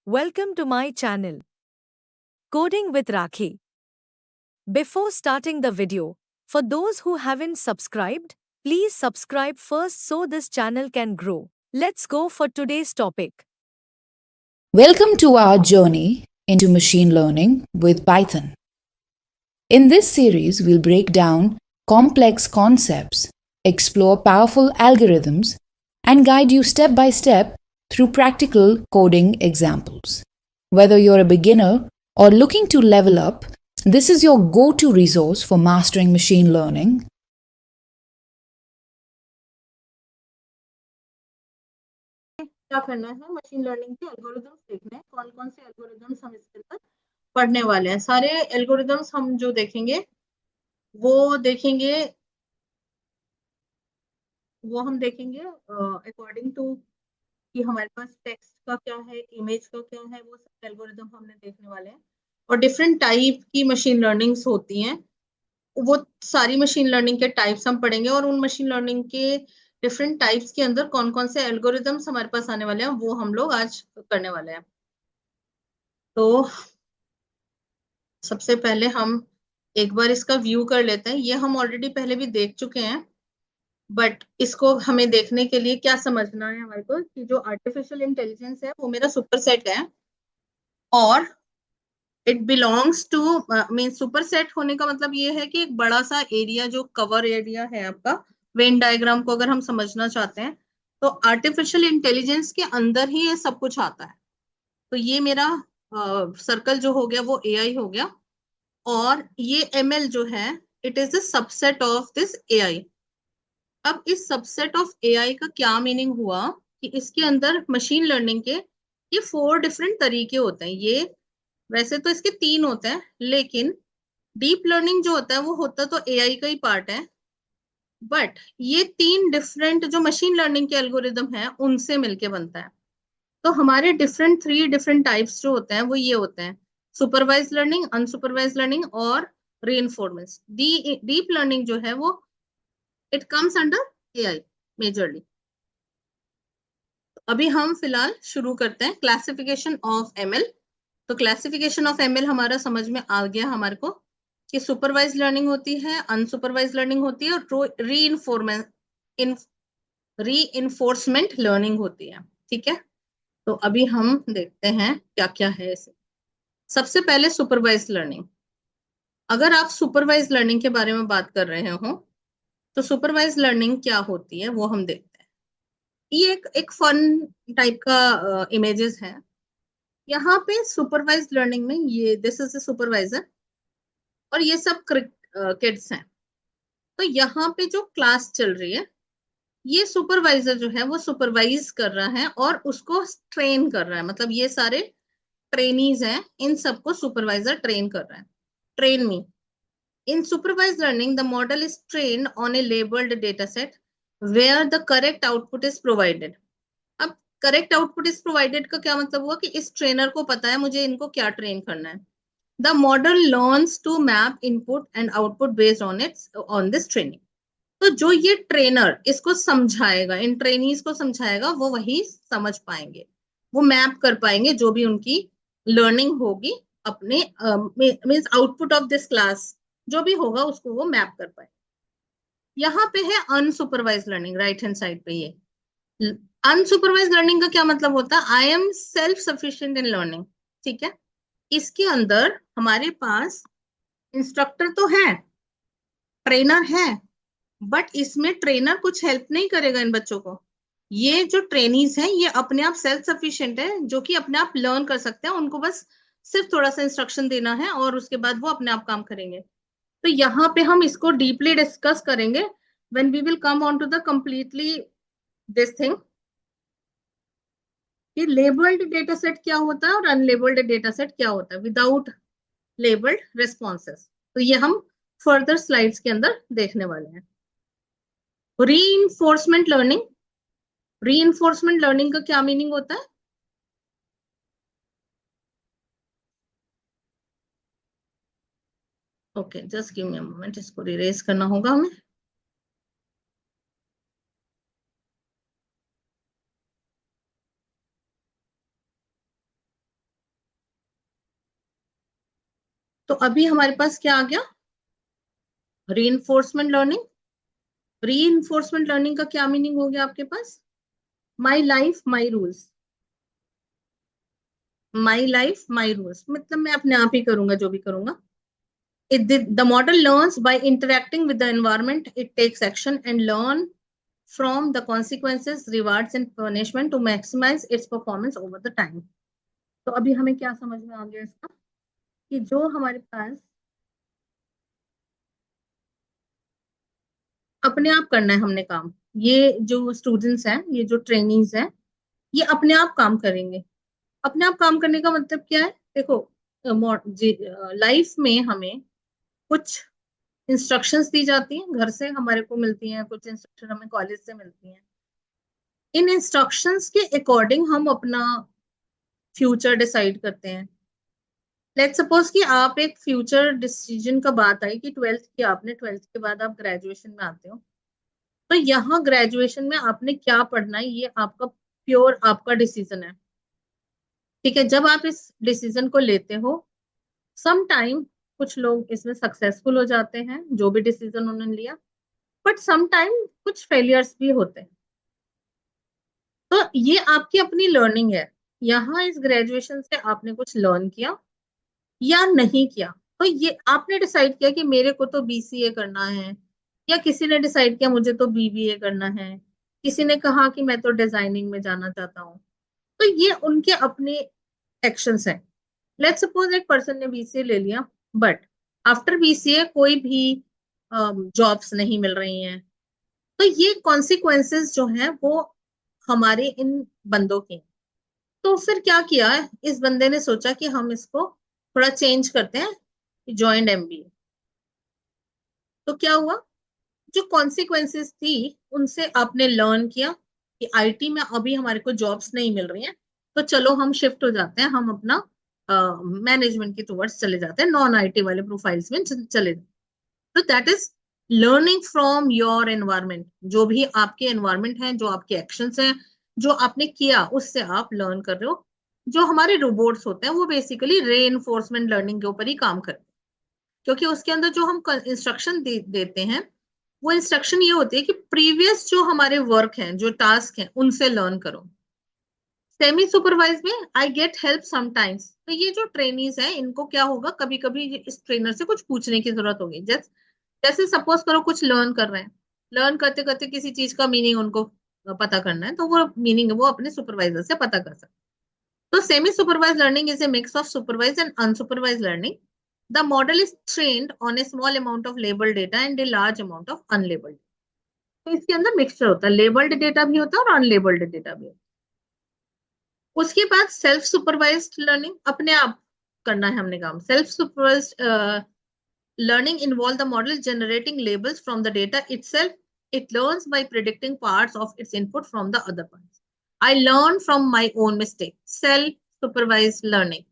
Welcome to my channel, Coding with Rakhi. Before starting the video, for those who haven't subscribed, please subscribe first so this channel can grow. Let's go for today's topic. Welcome to our journey into machine learning with Python. In this series, we'll break down complex concepts, explore powerful algorithms, and guide you step by step through practical coding examples. Whether you're a beginner or looking to level up, this is your go-to resource for mastering machine learning. क्या करना है, machine learning के algorithms देखने हैं, कौन कौन से algorithms हम इसके अंदर पढ़ने वाले हैं। सारे एल्गोरिथम्स हम जो देखेंगे वो हम देखेंगे अकॉर्डिंग टू कि हमारे पास टेक्स्ट का क्या है, इमेज का क्या है, वो सब एल्गोरिथम हमने देखने वाले हैं। और डिफरेंट टाइप की मशीन लर्निंग्स होती हैं, वो सारी मशीन लर्निंग के टाइप्स हम पढ़ेंगे और उन मशीन लर्निंग के डिफरेंट टाइप्स के अंदर कौन कौन से एल्गोरिथम्स हमारे पास आने वाले हैं वो हम लोग आज करने वाले हैं। तो सबसे पहले हम एक बार इसका व्यू कर लेते हैं। ये हम ऑलरेडी पहले भी देख चुके हैं, बट इसको हमें देखने के लिए क्या समझना है हमारे को कि जो आर्टिफिशियल इंटेलिजेंस है वो मेरा सुपरसेट है और it belongs to mean superset होने का मतलब ये है कि एक बड़ा सा एरिया जो कवर एरिया है आपका, वेन डायग्राम को अगर हम समझना चाहते हैं तो आर्टिफिशियल इंटेलिजेंस के अंदर ही ये सब कुछ आता है। तो ये मेरा सर्कल जो हो गया वो एआई हो गया और ये एमएल जो है it is a subset of this AI. अब इस सबसेट ऑफ एआई का क्या मीनिंग हुआ कि इसके अंदर मशीन लर्निंग के ये 4 डिफरेंट तरीके होते हैं। ये वैसे तो इसके 3 होते हैं, लेकिन डीप लर्निंग जो होता है वो होता तो एआई का ही पार्ट है, बट ये 3 डिफरेंट जो मशीन लर्निंग के एल्गोरिदम है उनसे मिलके बनता है। तो हमारे 3 डिफरेंट टाइप्स जो होते हैं वो ये होते हैं: सुपरवाइज लर्निंग, अनसुपरवाइज लर्निंग और रीइंफोर्समेंट। डीप लर्निंग जो है वो it comes under AI majorly. अभी हम फिलहाल शुरू करते हैं क्लासिफिकेशन ऑफ एमएल। तो क्लासिफिकेशन ऑफ एमएल हमारा समझ में आ गया हमारे को कि सुपरवाइज लर्निंग होती है, अनसुपरवाइज लर्निंग होती है और रीइंफोर्समेंट लर्निंग होती है। ठीक है, तो अभी हम देखते हैं क्या क्या है इसे। सबसे पहले सुपरवाइज लर्निंग। अगर आप सुपरवाइज लर्निंग के बारे में बात कर रहे हो तो सुपरवाइज लर्निंग क्या होती है वो हम देखते हैं। ये एक फन टाइप का इमेजेस है। यहाँ पे सुपरवाइज लर्निंग में ये दिस इज द सुपरवाइजर और ये सब किड्स हैं। तो यहाँ पे जो क्लास चल रही है ये सुपरवाइजर जो है वो सुपरवाइज कर रहा है और उसको ट्रेन कर रहा है, मतलब ये सारे ट्रेनीज हैं, इन सबको सुपरवाइजर ट्रेन कर रहा है। Train me in supervised learning the model is trained on a labeled data set where the correct output is provided। अब करेक्ट आउटपुट इज प्रोवाइडेड का क्या मतलब हुआ कि इस ट्रेनर को पता है मुझे इनको क्या ट्रेन करना है। The model learns to map input and output based on this training. तो जो ये ट्रेनर इसको समझाएगा, इन ट्रेनीज को समझाएगा, वो वही समझ पाएंगे, वो मैप कर पाएंगे जो भी उनकी लर्निंग होगी अपने means output of this class जो भी होगा उसको वो मैप कर पाए। यहाँ पे है unsupervised learning, right hand side पे। ये अनसुपरवाइज लर्निंग का क्या मतलब होता है? I am self sufficient in learning. ठीक है, इसके अंदर हमारे पास इंस्ट्रक्टर तो है, ट्रेनर है, बट इसमें ट्रेनर कुछ हेल्प नहीं करेगा इन बच्चों को। ये जो ट्रेनीज हैं ये अपने आप सेल्फ सफिशिएंट है, जो कि अपने आप लर्न कर सकते हैं, उनको बस सिर्फ थोड़ा सा इंस्ट्रक्शन देना है और उसके बाद वो अपने आप काम करेंगे। तो यहाँ पे हम इसको डीपली डिस्कस करेंगे when we will come on to the completely this thing कि लेबल्ड डेटा सेट क्या होता है और अनलेबल्ड डेटा सेट क्या होता है विदाउट लेबल्ड रेस्पॉन्सेस। तो ये हम फर्दर स्लाइड्स के अंदर देखने वाले हैं। Reinforcement learning. रीइंफोर्समेंट लर्निंग का क्या मीनिंग होता है? Okay, just give me a moment, इसको इरेज करना होगा हमें। तो अभी हमारे पास क्या आ गया, रीइंफोर्समेंट लर्निंग। रीइंफोर्समेंट लर्निंग का क्या मीनिंग हो गया आपके पास, my life my rules. My life my rules मतलब मैं अपने आप ही करूंगा जो भी करूंगा। The model learns by interacting with the environment. It takes action and learn from the consequences, rewards and punishment to maximize its performance over the time. तो अभी हमें क्या समझ में आ गया इसका, कि जो हमारे पास अपने आप करना है हमने काम, ये जो स्टूडेंट्स हैं, ये जो ट्रेनीज हैं, ये अपने आप काम करेंगे। अपने आप काम करने का मतलब क्या है, देखो लाइफ में हमें कुछ इंस्ट्रक्शंस दी जाती हैं, घर से हमारे को मिलती हैं, कुछ इंस्ट्रक्शन हमें कॉलेज से मिलती हैं। इन इंस्ट्रक्शंस के अकॉर्डिंग हम अपना फ्यूचर डिसाइड करते हैं। लेट्स सपोज कि आप एक फ्यूचर डिसीजन का बात आई कि ट्वेल्थ किया आपने, ट्वेल्थ के बाद आप ग्रेजुएशन में आते हो, तो यहाँ ग्रेजुएशन में आपने क्या पढ़ना है ये आपका प्योर आपका डिसीजन है। ठीक है, जब आप इस डिसीजन को लेते हो, सम टाइम कुछ लोग इसमें सक्सेसफुल हो जाते हैं जो भी डिसीजन उन्होंने लिया, बट सम टाइम कुछ फेलियर्स भी होते हैं। तो ये आपकी अपनी लर्निंग है, यहाँ इस ग्रेजुएशन से आपने कुछ लर्न किया या नहीं किया। तो ये आपने डिसाइड किया कि मेरे को तो बीसीए करना है, या किसी ने डिसाइड किया मुझे तो बीबीए करना है, किसी ने कहा कि मैं तो डिजाइनिंग में जाना चाहता हूँ। तो ये उनके अपने एक्शंस हैं। लेट्स सपोज एक पर्सन ने बीसीए ले लिया, बट आफ्टर बीसीए कोई भी जॉब्स नहीं मिल रही हैं, तो ये कॉन्सिक्वेंसेस जो हैं वो हमारे इन बंदों के हैं। तो फिर क्या किया, इस बंदे ने सोचा कि हम इसको थोड़ा चेंज करते हैं, ज्वाइंट एमबीए। तो क्या हुआ, जो कॉन्सिक्वेंसेस थी उनसे आपने लर्न किया कि आईटी में अभी हमारे को जॉब्स नहीं मिल रही हैं, तो चलो हम शिफ्ट हो जाते हैं, हम अपना मैनेजमेंट की टुवर्ड्स चले जाते हैं, नॉन आईटी वाले प्रोफाइल्स में चले जाते। तो that is learning from your environment. जो भी आपके एनवायरमेंट है, जो आपके एक्शंस हैं, जो आपने किया उससे आप लर्न कर रहे हो। जो हमारे रोबोट्स होते हैं वो बेसिकली रे लर्निंग के ऊपर ही काम करते हैं, क्योंकि उसके अंदर जो हम इंस्ट्रक्शन देते हैं, वो इंस्ट्रक्शन ये होती है कि प्रीवियस जो हमारे वर्क हैं, जो टास्क हैं, उनसे लर्न करो। सेमी सुपरवाइज में आई गेट हेल्प समटाइम्स। तो ये जो ट्रेनीज हैं इनको क्या होगा, कभी कभी इस ट्रेनर से कुछ पूछने की जरूरत होगी। जैसे सपोज करो कुछ लर्न कर रहे हैं, लर्न करते करते किसी चीज का मीनिंग उनको पता करना है, तो वो मीनिंग वो अपने सुपरवाइजर से पता कर सकते हैं। तो semi supervised learning is a mix of supervised and unsupervised learning. The model is trained on a small amount of labeled data and a large amount of unlabeled. तो इसके अंदर मिक्सचर होता है, लेबल्ड डेटा भी होता है और unlabelled data भी होता है। उसके बाद सेल्फ सुपरवाइज्ड लर्निंग, अपने आप करना है हमने काम। Self supervised learning involve the model generating labels from the data itself. It learns by predicting parts of its input from the other parts. I learn from my own mistake. Self supervised learning.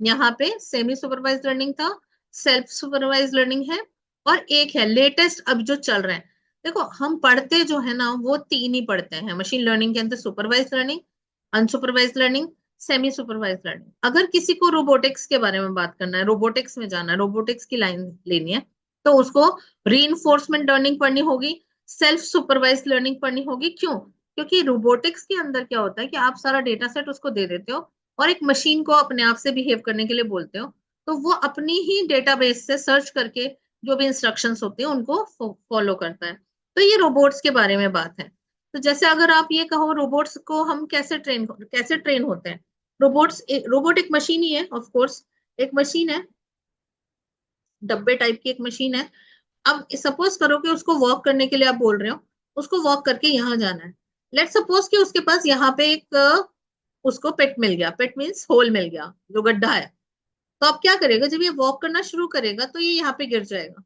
यहाँ पे semi supervised learning था, self supervise learning है, और एक है latest अब जो चल रहा है। देखो हम पढ़ते जो है ना वो तीन ही पढ़ते हैं मशीन लर्निंग के अंदर, supervised learning, unsupervised learning, semi supervised learning. अगर किसी को रोबोटिक्स के बारे में बात करना है, रोबोटिक्स में जाना है, रोबोटिक्स की लाइन लेनी है, तो उसको रीइंफोर्समेंट लर्निंग पढ़नी होगी, सेल्फ सुपरवाइज लर्निंग पढ़नी होगी। क्यों? क्योंकि रोबोटिक्स के अंदर क्या होता है कि आप सारा डेटा सेट उसको दे देते हो और एक मशीन को अपने आप से बिहेव करने के लिए बोलते हो, तो वो अपनी ही डेटाबेस से सर्च करके जो भी इंस्ट्रक्शंस होते हैं उनको फॉलो करता है। तो ये रोबोट्स के बारे में बात है। तो जैसे अगर आप ये कहो रोबोट्स को हम कैसे ट्रेन होते हैं, रोबोट एक मशीन ही है, ऑफ कोर्स एक मशीन है, डब्बे टाइप की एक मशीन है। अब सपोज करो कि उसको वॉक करने के लिए आप बोल रहे हो, उसको वॉक करके यहाँ जाना है। लेट सपोज कि उसके पास यहाँ पे एक उसको पेट मिल गया, पेट मीन्स होल मिल गया, जो गड्ढा है। तो अब क्या करेगा, जब ये वॉक करना शुरू करेगा तो ये यहाँ पे गिर जाएगा,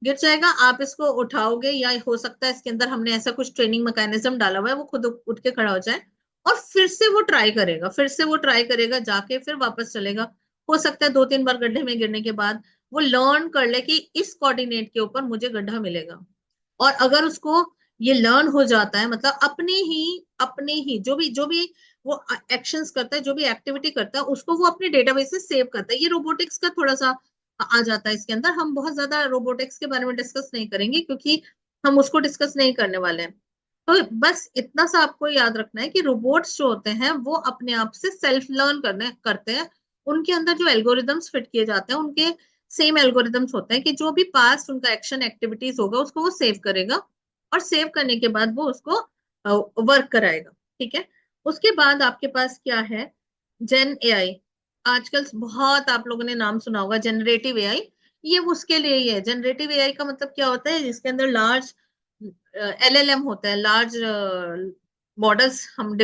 गिर जाएगा। आप इसको उठाओगे, या हो सकता है इसके अंदर हमने ऐसा कुछ ट्रेनिंग मैकेनिज्म डाला हुआ है, वो खुद उठ के खड़ा हो जाए और फिर से वो ट्राई करेगा, फिर से वो ट्राई करेगा, जाके फिर वापस चलेगा। हो सकता है 2-3 बार गड्ढे में गिरने के बाद वो लर्न कर ले कि इस कोऑर्डिनेट के ऊपर मुझे गड्ढा मिलेगा। और अगर उसको ये लर्न हो जाता है, मतलब अपने ही जो भी वो एक्शंस करता है, जो भी एक्टिविटी करता है, उसको वो अपने डेटाबेस से सेव करता है। ये रोबोटिक्स का थोड़ा सा आ जाता है इसके अंदर। हम बहुत ज्यादा रोबोटिक्स के बारे में डिस्कस नहीं करेंगे क्योंकि हम उसको डिस्कस नहीं करने वाले हैं। तो बस इतना सा आपको याद रखना है कि रोबोट्स जो होते हैं वो अपने आप से सेल्फ लर्न करते हैं। उनके अंदर जो एल्गोरिदम्स फिट किए जाते हैं उनके सेम एल्गोरिदम्स होते हैं कि जो भी पास्ट उनका एक्शन एक्टिविटीज होगा उसको वो सेव करेगा, और सेव करने के बाद वो उसको वर्क कराएगा। ठीक है। उसके बाद आपके पास क्या है, जेन एआई। आजकल बहुत आप लोगों ने नाम सुना होगा जनरेटिव एआई। ये उसके लिए ही है। जनरेटिव एआई का मतलब क्या होता है, जिसके अंदर लार्ज एलएलएम होता है, लार्ज मॉडल्स हम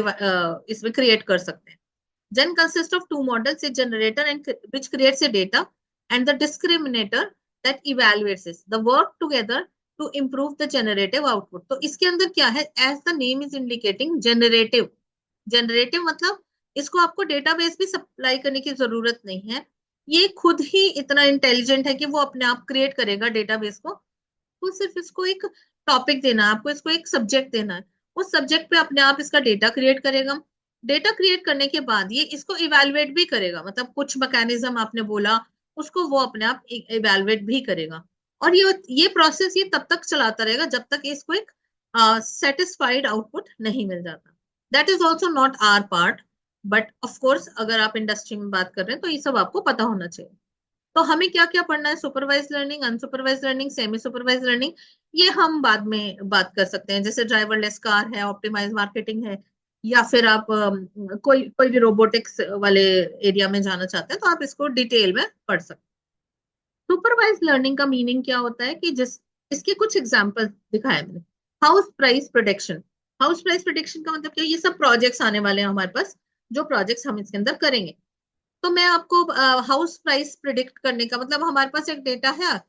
इसमें क्रिएट कर सकते हैं। Gen consists of two models, a generator and which creates a data, and the discriminator that evaluates it. The work together to improve the generative output. तो इसके अंदर क्या है, as the name is indicating, generative. Generative मतलब इसको आपको database भी supply करने की जरूरत नहीं है। ये खुद ही इतना इंटेलिजेंट है कि वो अपने आप क्रिएट करेगा डेटाबेस को। तो सिर्फ इसको एक टॉपिक देना है, आपको इसको एक सब्जेक्ट देना है, उस सब्जेक्ट पे अपने आप इसका डेटा क्रिएट करेगा। डेटा क्रिएट करने के बाद ये इसको इवेलुएट भी करेगा, मतलब कुछ मैकेनिज्म आपने बोला उसको वो अपने आप इवेलुएट भी करेगा। और ये प्रोसेस ये तब तक चलाता रहेगा जब तक इसको एक सेटिस्फाइड आउटपुट नहीं मिल जाता। That is also not our part, but of course अगर आप इंडस्ट्री में बात कर रहे हैं तो ये सब आपको पता होना चाहिए। तो हमें क्या क्या पढ़ना है, supervised learning, unsupervised learning, semi supervised learning, ये हम बाद में बात कर सकते हैं। जैसे ड्राइवरलेस कार है, ऑप्टिमाइज मार्केटिंग है, या फिर आप कोई कोई भी रोबोटिक्स वाले एरिया में जाना चाहते हैं तो आप इसको डिटेल में पढ़ सकते हैं। सुपरवाइज लर्निंग का मीनिंग क्या होता है कि जिस इसके कुछ एग्जाम्पल दिखाए मैंने। House price prediction. House price prediction का मतलब क्या, ये सब प्रोजेक्ट्स आने वाले हैं हमारे पास, जो प्रोजेक्ट्स हम इसके अंदर करेंगे। तो मैं आपको हाउस प्राइस प्रिडिक्ट करने का मतलब, हमारे पास एक डेटा है,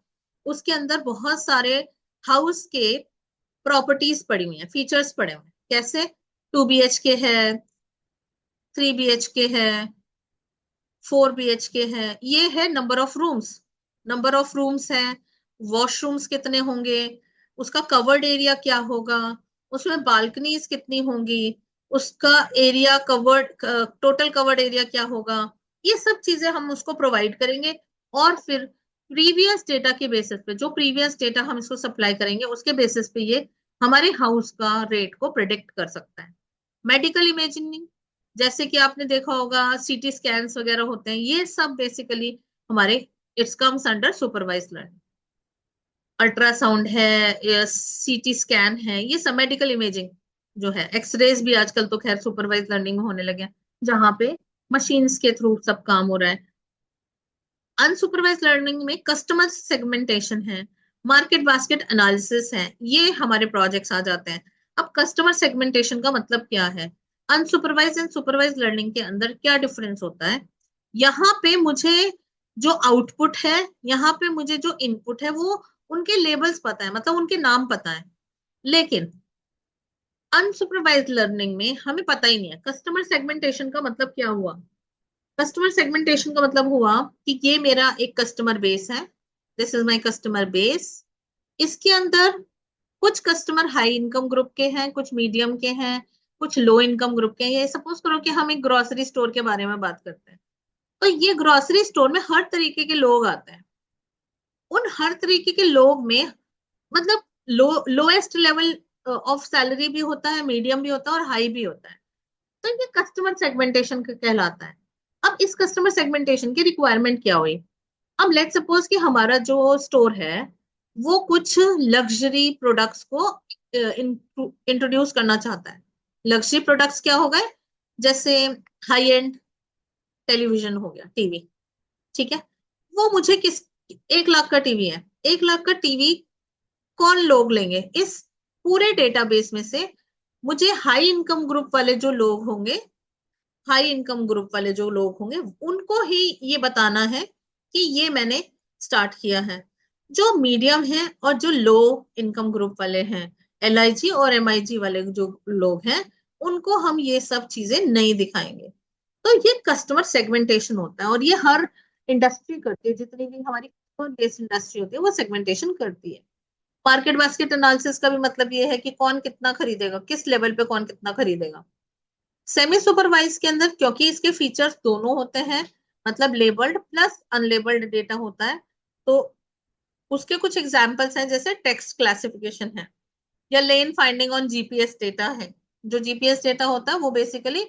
उसके अंदर बहुत सारे हाउस के प्रॉपर्टीज पड़ी हुई हैं, फीचर्स पड़े हुए हैं। कैसे, 2 BHK है, 3 BHK है, 4 BHK है, ये है number of rooms. Number of rooms है, वॉशरूम्स कितने होंगे, उसका कवर्ड एरिया क्या होगा, उसमें बालकनीज कितनी होंगी, उसका area covered, total covered area क्या होगा, ये सब चीजें हम उसको प्रोवाइड करेंगे। और फिर प्रीवियस डेटा के बेसिस पे, जो प्रीवियस डेटा हम इसको सप्लाई करेंगे उसके बेसिस पे ये हमारे हाउस का रेट को प्रिडिक्ट कर सकता है। मेडिकल इमेजिनिंग, जैसे कि आपने देखा होगा सीटी स्कैन्स वगैरह होते हैं, ये सब बेसिकली हमारे, it's comes under supervise learning. Ultrasound है, सीटी स्कैन है, ये सब मेडिकल इमेजिंग जो है। एक्सरेज भी आजकल तो खैर सुपरवाइज लर्निंग में होने लगे हैं, जहां पे मशीन्स के थ्रू सब काम हो रहा है। अनसुपरवाइज लर्निंग में कस्टमर सेगमेंटेशन है, मार्केट बास्केट एनालिसिस है, ये हमारे प्रोजेक्ट्स आ जाते हैं। अब कस्टमर सेगमेंटेशन का मतलब क्या है, अनसुपरवाइज एंड सुपरवाइज लर्निंग के अंदर क्या डिफरेंस होता है। यहाँ पे मुझे जो आउटपुट है, यहाँ पे मुझे जो इनपुट है, वो उनके लेबल्स पता है, मतलब उनके नाम पता है। लेकिन अनसुपरवाइज लर्निंग में हमें पता ही नहीं है। कस्टमर सेगमेंटेशन का मतलब क्या हुआ, कस्टमर सेगमेंटेशन का मतलब हुआ कि ये मेरा एक कस्टमर बेस है, this is my customer base. इसके अंदर कुछ कस्टमर हाई इनकम ग्रुप के हैं, कुछ मीडियम के हैं, कुछ लो इनकम ग्रुप के हैं। ये सपोज करो कि हम एक ग्रोसरी स्टोर के बारे में बात करते हैं, तो ये ग्रोसरी स्टोर में हर तरीके के लोग आते हैं। उन हर तरीके के लोग में मतलब लोएस्ट लेवल ऑफ सैलरी भी होता है, मीडियम भी होता है और हाई भी होता है। तो ये कस्टमर सेगमेंटेशन कहलाता है। अब इस कस्टमर सेगमेंटेशन की रिक्वायरमेंट क्या हुई, अब लेट सपोज कि हमारा जो स्टोर है वो कुछ लग्जरी प्रोडक्ट्स को इंट्रोड्यूस करना चाहता है। लग्जरी प्रोडक्ट्स क्या हो गए, जैसे हाई एंड टेलीविजन हो गया, टीवी। ठीक है, वो मुझे 1 लाख का टीवी है, 1 लाख का टीवी कौन लोग लेंगे, इस पूरे डेटाबेस में से मुझे हाई इनकम ग्रुप वाले जो लोग होंगे, हाई इनकम ग्रुप वाले जो लोग होंगे उनको ही ये बताना है कि ये मैंने स्टार्ट किया है। जो मीडियम है और जो लो इनकम ग्रुप वाले हैं, LIG और MIG वाले जो लोग हैं, उनको हम ये सब चीजें नहीं दिखाएंगे। तो ये कस्टमर सेगमेंटेशन होता है, और ये हर इंडस्ट्री करती है, जितनी भी हमारी बेस्ड इंडस्ट्री होती है वो सेगमेंटेशन करती है। मार्केट बास्केट एनालिसिस का भी मतलब ये है कि कौन कितना खरीदेगा, किस लेवल पे कौन कितना खरीदेगा। सेमी सुपरवाइज के अंदर क्योंकि इसके फीचर्स दोनों होते हैं, मतलब लेबल्ड प्लस अनलेबल्ड डेटा होता है, तो उसके कुछ एग्जाम्पल्स हैं, जैसे टेक्स्ट क्लासिफिकेशन है, या लेन फाइंडिंग ऑन जीपीएस डेटा है। जो जीपीएस डेटा होता है वो basically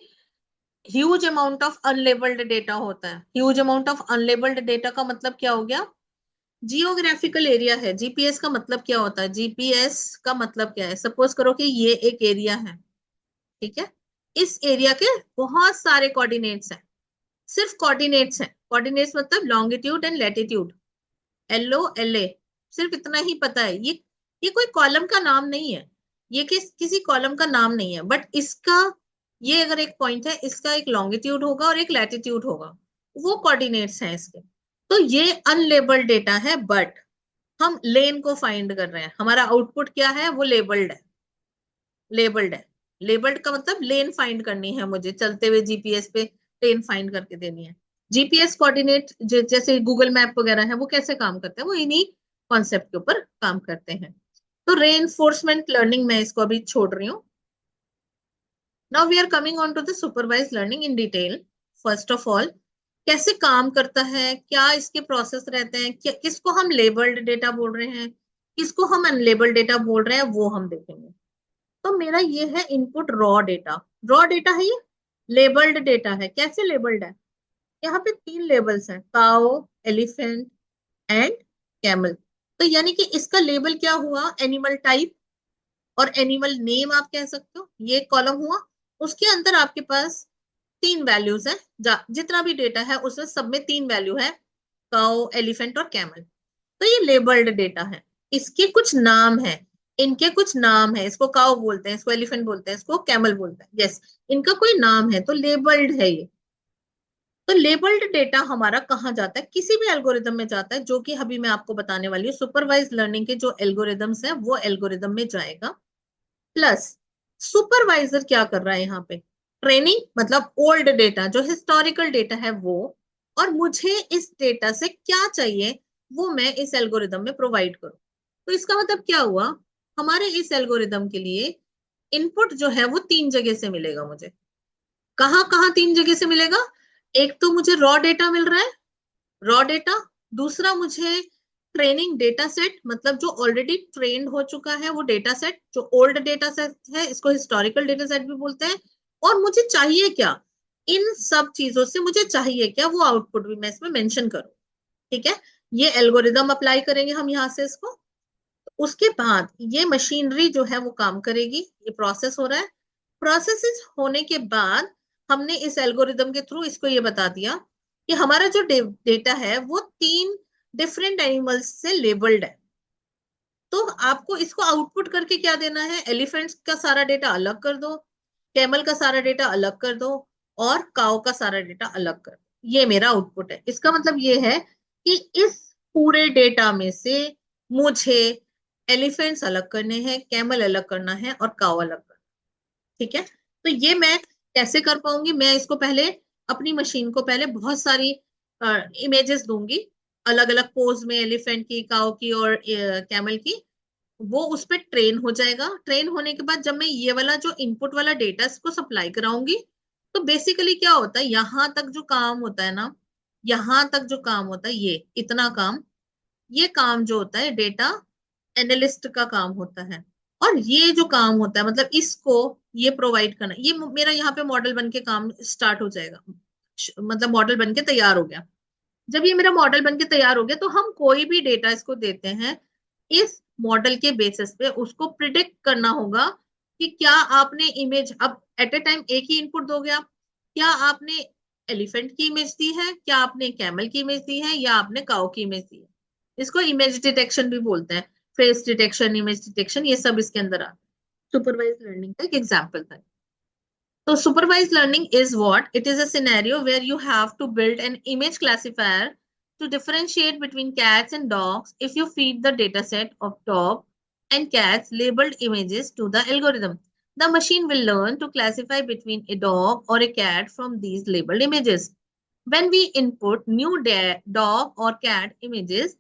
huge amount of unlabelled data होता है। Huge amount of unlabelled data का मतलब क्या हो गया? जियोग्राफिकल एरिया है। जीपीएस का मतलब क्या होता है? जीपीएस का मतलब क्या है? सपोज करो कि ये एक एरिया है, ठीक है, इस एरिया के बहुत सारे कोऑर्डिनेट्स हैं, सिर्फ कोऑर्डिनेट्स हैं। कोऑर्डिनेट्स मतलब longitude and latitude, LO LA, सिर्फ इतना ही पता है। ये कोई कॉलम का नाम नहीं है, ये किसी कॉलम का नाम नहीं है, बट इसका, ये अगर एक पॉइंट है, इसका एक लॉन्गिट्यूड होगा और एक लैटिट्यूड होगा, वो कोऑर्डिनेट्स हैं इसके। तो ये अनलेबल्ड डेटा है, बट हम लेन को फाइंड कर रहे हैं। हमारा आउटपुट क्या है? वो लेबल्ड है। लेबल्ड है, लेबल्ड का मतलब लेन फाइंड करनी है मुझे, चलते हुए जीपीएस पे लेन फाइंड करके देनी है। जीपीएस कोऑर्डिनेट जैसे गूगल मैप वगैरह है, वो कैसे काम करते हैं? वो इन्हीं कॉन्सेप्ट के ऊपर काम करते हैं। तो रेनफोर्समेंट लर्निंग मैं इसको अभी छोड़ रही हूँ। Now we are coming on to the supervised learning in detail. First of all, कैसे काम करता है, क्या इसके प्रोसेस रहते हैं, किसको हम लेबल्ड डेटा बोल रहे हैं, किसको हम अनलेबल्ड डेटा बोल रहे हैं, वो हम देखेंगे। तो मेरा ये है input raw data. Raw data है, ये लेबल्ड डेटा है। कैसे लेबल्ड है? यहाँ पे 3 लेबल्स हैं, काउ, एलिफेंट एंड कैमल। तो यानी कि इसका लेबल क्या हुआ? एनिमल टाइप और एनिमल नेम आप कह सकते हो, ये कॉलम हुआ। उसके अंदर आपके पास 3 वैल्यूज है, जितना भी डेटा है उसमें सब में 3 वैल्यू है, काउ, एलिफेंट और कैमल। तो ये लेबल्ड डेटा है। इसके कुछ नाम है, इनके कुछ नाम है। इसको काउ बोलते हैं, इसको एलिफेंट बोलते हैं, इसको कैमल बोलते हैं। यस, इनका कोई नाम है, तो लेबल्ड है ये। तो लेबल्ड डेटा हमारा कहाँ जाता है? किसी भी एल्गोरिदम में जाता है, जो कि अभी मैं आपको बताने वाली हूँ। सुपरवाइज लर्निंग के जो एल्गोरिदम्स हैं वो एल्गोरिदम में जाएगा। प्लस सुपरवाइजर क्या कर रहा है यहाँ पे? ट्रेनिंग, मतलब ओल्ड डेटा, जो हिस्टोरिकल डेटा है वो, और मुझे इस डेटा से क्या चाहिए वो मैं इस एल्गोरिदम में प्रोवाइड करूं। तो इसका मतलब क्या हुआ? हमारे इस एल्गोरिदम के लिए इनपुट जो है वो 3 जगह से मिलेगा मुझे। कहाँ कहाँ 3 जगह से मिलेगा? एक तो मुझे रॉ डेटा मिल रहा है, रॉ डेटा। दूसरा मुझे ट्रेनिंग डेटा सेट, मतलब जो ऑलरेडी ट्रेंड हो चुका है वो डेटा सेट, जो ओल्ड डेटा सेट है, इसको हिस्टोरिकल डेटा सेट भी बोलते हैं। और मुझे चाहिए क्या? इन सब चीजों से मुझे चाहिए क्या, वो आउटपुट भी मैं इसमें मेंशन करूँ। ठीक है, ये एल्गोरिदम अप्लाई करेंगे हम यहाँ से इसको। उसके बाद ये मशीनरी जो है वो काम करेगी, ये प्रोसेस हो रहा है। प्रोसेस होने के बाद हमने इस एल्गोरिदम के थ्रू इसको ये बता दिया कि हमारा जो डेटा है वो 3 डिफरेंट एनिमल्स से लेबल्ड है। तो आपको इसको आउटपुट करके क्या देना है? एलिफेंट्स का सारा डेटा अलग कर दो, कैमल का सारा डेटा अलग कर दो, और काऊ का सारा डेटा अलग कर दो। ये मेरा आउटपुट है। इसका मतलब ये है कि इस पूरे डेटा में से मुझे एलिफेंट्स अलग करने हैं, कैमल अलग करना है और काऊ अलग करना है। ठीक है, तो ये मैं कैसे कर पाऊंगी? मैं इसको पहले अपनी मशीन को पहले बहुत सारी इमेजेस दूंगी, अलग अलग पोज में, एलिफेंट की, काऊ की और कैमल की। वो उस पर ट्रेन हो जाएगा। ट्रेन होने के बाद जब मैं ये वाला जो इनपुट वाला डेटा इसको सप्लाई कराऊंगी, तो बेसिकली क्या होता है, यहां तक जो काम होता है ना, यहां तक जो काम होता है, ये इतना काम, ये काम जो होता है डेटा एनालिस्ट का काम होता है। और ये जो काम होता है, मतलब इसको ये प्रोवाइड करना, ये मेरा यहाँ पे मॉडल बन के काम स्टार्ट हो जाएगा। मतलब मॉडल बन के तैयार हो गया। जब ये मेरा मॉडल बन के तैयार हो गया, तो हम कोई भी डेटा इसको देते हैं, इस मॉडल के बेसिस पे उसको प्रिडिक्ट करना होगा कि क्या आपने इमेज, अब एट ए टाइम एक ही इनपुट दोगे आप, क्या आपने एलिफेंट की इमेज दी है, क्या आपने कैमल की इमेज दी है, या आपने काऊ की इमेज दी है। इसको इमेज डिटेक्शन भी बोलते हैं, फेस डिटेक्शन, इमेज डिटेक्शन, ये सब इसके अंदर आता है। सुपरवाइज लर्निंग का एक एग्जाम्पल था। So supervised learning is what? It is a scenario where you have to build an image classifier to differentiate between cats and dogs if you feed the dataset of dog and cats labeled images to the algorithm. The machine will learn to classify between a dog or a cat from these labeled images. When we input new dog or cat images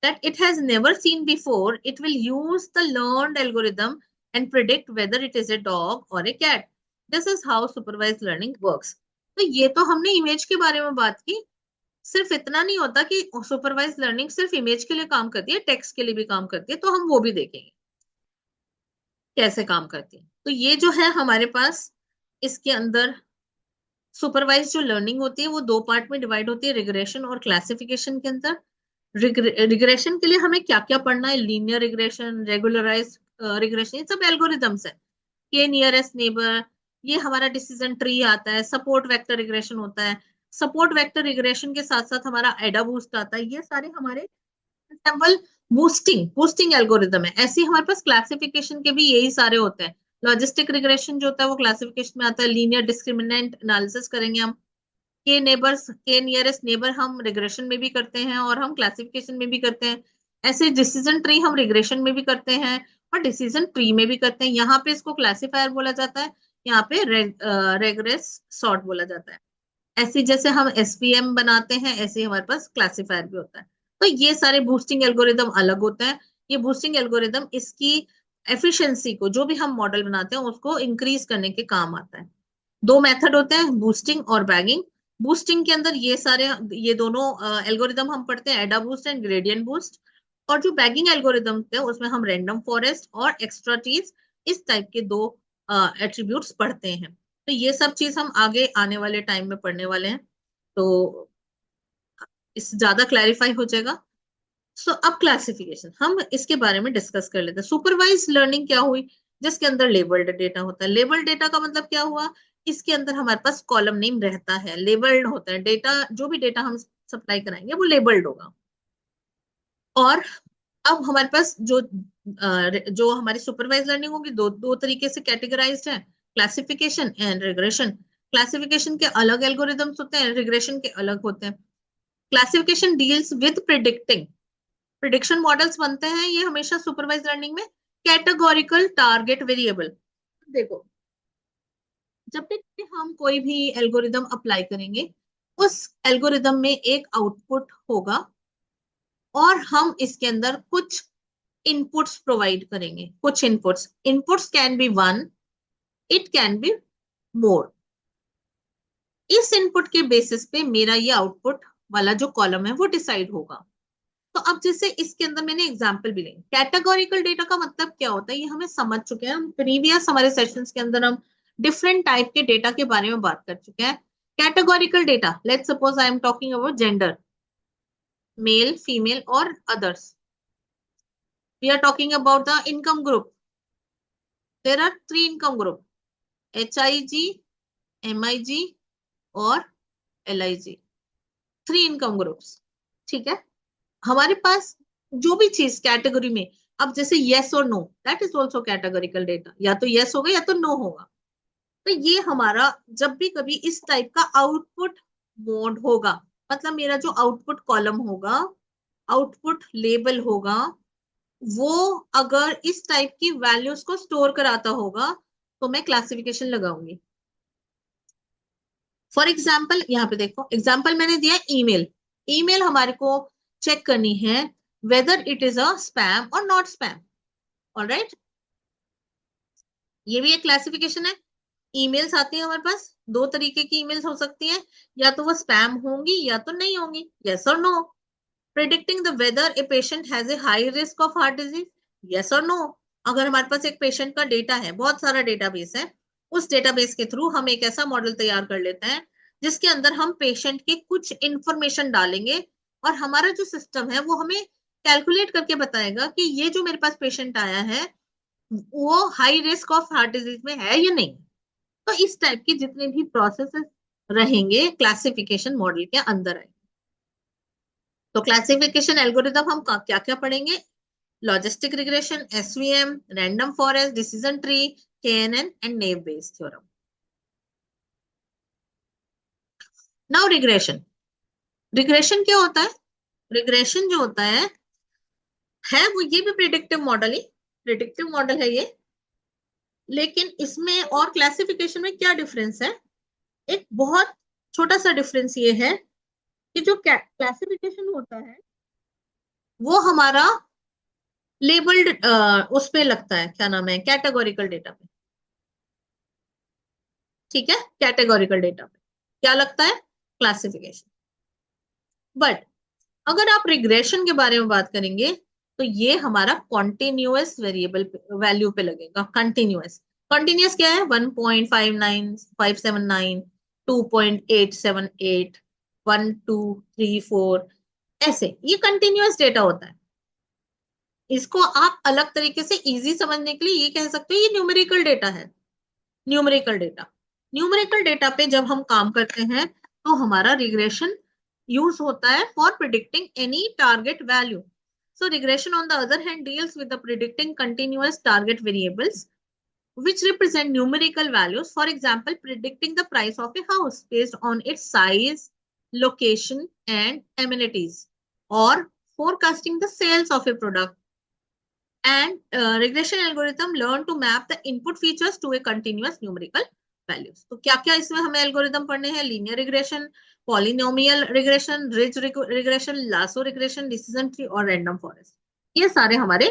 that it has never seen before, it will use the learned algorithm and predict whether it is a dog or a cat. This is how supervise learning works. तो ये तो हमने image के बारे में बात की। सिर्फ इतना नहीं होता कि सुपरवाइज लर्निंग सिर्फ इमेज के लिए काम करती है, टेक्स्ट के लिए भी काम करती है, तो हम वो भी देखेंगे कैसे काम करती है। तो ये जो है हमारे पास इसके अंदर सुपरवाइज जो लर्निंग होती है वो दो पार्ट में डिवाइड होती है, रिग्रेशन और क्लासिफिकेशन के अंदर। रिग्रेशन के लिए हमें क्या क्या पढ़ना है, लीनियर रिग्रेशन, रेगुलराइज रिग्रेशन, ये सब एल्गोरिदम्स है। के नियरेस्ट नेबर, ये हमारा डिसीजन ट्री आता है, सपोर्ट वेक्टर रिग्रेशन होता है, सपोर्ट वेक्टर रिग्रेशन के साथ साथ हमारा एडा बूस्ट आता है, ये सारे हमारे एग्जाम्पल बूस्टिंग एल्गोरिदम है। ऐसे ही हमारे पास क्लासिफिकेशन के भी यही सारे होते हैं। लॉजिस्टिक रिग्रेशन जो होता है वो क्लासिफिकेशन में आता है, लीनियर डिस्क्रिमिनेंट एनालिसिस करेंगे हम, के नियरेस्ट नेबर हम रिग्रेशन में भी करते हैं और हम क्लासिफिकेशन में भी करते हैं। ऐसे डिसीजन ट्री हम रिग्रेशन में भी करते हैं और डिसीजन ट्री में भी करते हैं। यहाँ पे इसको क्लासिफायर बोला जाता है, यहाँ पे रेग्रेस सॉर्ट बोला जाता है। ऐसे जैसे हम एसवीएम बनाते हैं ऐसे ही हमारे पास क्लासिफायर भी होता है। तो ये सारे बूस्टिंग एल्गोरिदम अलग होते हैं। ये बूस्टिंग एल्गोरिदम इसकी एफिशिएंसी को, जो भी हम मॉडल बनाते हैं उसको इंक्रीज करने के काम आता है। दो मेथड होते हैं, बूस्टिंग और बैगिंग। बूस्टिंग के अंदर ये दोनों एल्गोरिदम हम पढ़ते हैं, एडा बूस्ट एंड ग्रेडियंट बूस्ट। और जो बैगिंग एल्गोरिदम थे उसमें हम रैंडम फॉरेस्ट और एक्स्ट्राटीज, इस टाइप के दो एट्रीब्यूट्स पढ़ते हैं। तो ये सब चीज हम आगे आने वाले टाइम में पढ़ने वाले हैं, तो इससे ज्यादा क्लैरिफाई हो जाएगा। सो अब क्लासिफिकेशन हम इसके बारे में डिस्कस कर लेते हैं। सुपरवाइज लर्निंग क्या हुई, जिसके अंदर लेबल्ड डेटा होता है। लेबल्ड डेटा का मतलब क्या हुआ, इसके अंदर हमारे पास कॉलम नेम रहता है, लेबल्ड होता है डेटा, जो भी डेटा हम सप्लाई कराएंगे वो लेबल्ड होगा। और अब हमारे पास जो हमारी सुपरवाइज लर्निंग होगी, दो तरीके से कैटेगराइज्ड है, क्लासिफिकेशन एंड रिग्रेशन। क्लासिफिकेशन के अलग एल्गोरिदम्स होते हैं, रिग्रेशन के अलग होते हैं। Classification deals with predicting, prediction models बनते हैं ये हमेशा सुपरवाइज लर्निंग में, कैटेगोरिकल टारगेट वेरिएबल। देखो, जब भी हम कोई भी एल्गोरिदम अप्लाई करेंगे उस एल्गोरिदम में एक आउटपुट होगा और हम इसके अंदर कुछ इनपुट्स प्रोवाइड करेंगे। कुछ inputs can be one, it can be more. इस इनपुट के बेसिस पे मेरा ये आउटपुट वाला जो कॉलम है वो डिसाइड होगा। तो अब जैसे इसके अंदर मैंने एग्जांपल भी लेंगे। कैटेगोरिकल डेटा का मतलब क्या होता है ये हमें समझ चुके हैं, हम प्रीवियस हमारे सेशंस के अंदर हम डिफरेंट टाइप के डेटा के बारे में बात कर चुके हैं। Categorical data, let's suppose I am talking about gender, male, female और others. We are talking about the income group, there are 3 income group, HIG, MIG और LIG, 3 इनकम ग्रुप्स। ठीक है, हमारे पास जो भी चीज कैटेगरी में, अब जैसे यस और no, that is also categorical data, या तो यस होगा या तो नो होगा। तो ये हमारा जब भी कभी इस टाइप का आउटपुट मोड होगा, मतलब मेरा जो आउटपुट कॉलम होगा, आउटपुट लेबल होगा, वो अगर इस टाइप की वैल्यूज को स्टोर कराता होगा तो मैं क्लासिफिकेशन लगाऊंगी। फॉर एग्जाम्पल यहाँ पे देखो, एग्जाम्पल मैंने दिया ईमेल। ईमेल हमारे को चेक करनी है whether it is a spam और नॉट स्पैम। ऑलराइट, ये भी एक क्लासिफिकेशन है। ईमेल्स आती है हमारे पास, दो तरीके की ईमेल्स हो सकती हैं, या तो वो स्पैम होंगी या तो नहीं होंगी, यस और no. Predicting the whether a patient has a high risk of heart disease, yes और नो। अगर हमारे पास एक पेशेंट का डेटा है, बहुत सारा डेटाबेस है, उस डेटाबेस के थ्रू हम एक ऐसा मॉडल तैयार कर लेते हैं जिसके अंदर हम पेशेंट की कुछ इंफॉर्मेशन डालेंगे और हमारा जो सिस्टम है वो हमें कैलकुलेट करके बताएगा कि ये जो मेरे पास पेशेंट आया है वो high risk of heart disease में है या नहीं। तो इस टाइप की जितने भी प्रोसेसेस रहेंगे क्लासिफिकेशन मॉडल के अंदर आएंगे। तो क्लासिफिकेशन एल्गोरिदम हम क्या क्या पढ़ेंगे, logistic regression, SVM, random forest, decision tree, KNN and naive based theorem. Now regression. Regression क्या होता है, रिग्रेशन जो होता है वो ये भी प्रिडिक्टिव मॉडल ही, प्रिडिक्टिव मॉडल है ये, लेकिन इसमें और क्लासिफिकेशन में क्या डिफरेंस है, एक बहुत छोटा सा डिफरेंस ये है कि जो क्लासिफिकेशन होता है वो हमारा लेबल्ड उस पे लगता है, क्या नाम है, कैटेगोरिकल डेटा पे। ठीक है, कैटेगोरिकल डेटा पे क्या लगता है, क्लासिफिकेशन। बट अगर आप रिग्रेशन के बारे में बात करेंगे तो ये हमारा कॉन्टिन्यूअस वेरिएबल वैल्यू पे लगेगा। कंटिन्यूअस, कंटिन्यूअस क्या है? 1.59579, 2.878, 1234, ऐसे ये कंटिन्यूअस डेटा होता है। इसको आप अलग तरीके से इजी समझने के लिए ये कह सकते हो ये न्यूमेरिकल डेटा है। न्यूमेरिकल डेटा, न्यूमेरिकल डेटा पे जब हम काम करते हैं तो हमारा रिग्रेशन यूज होता है for predicting any target value. So regression on the other hand deals with the predicting continuous target variables which represent numerical values. For example, predicting the price of a house based on its size, location, and amenities, or forecasting the sales of a product. And regression algorithm learn to map the input features to a continuous numerical values. तो क्या क्या इसमें हमें algorithm पढ़ने हैं? Linear regression, polynomial regression, ridge regression, lasso regression, decision tree और random forest. ये सारे हमारे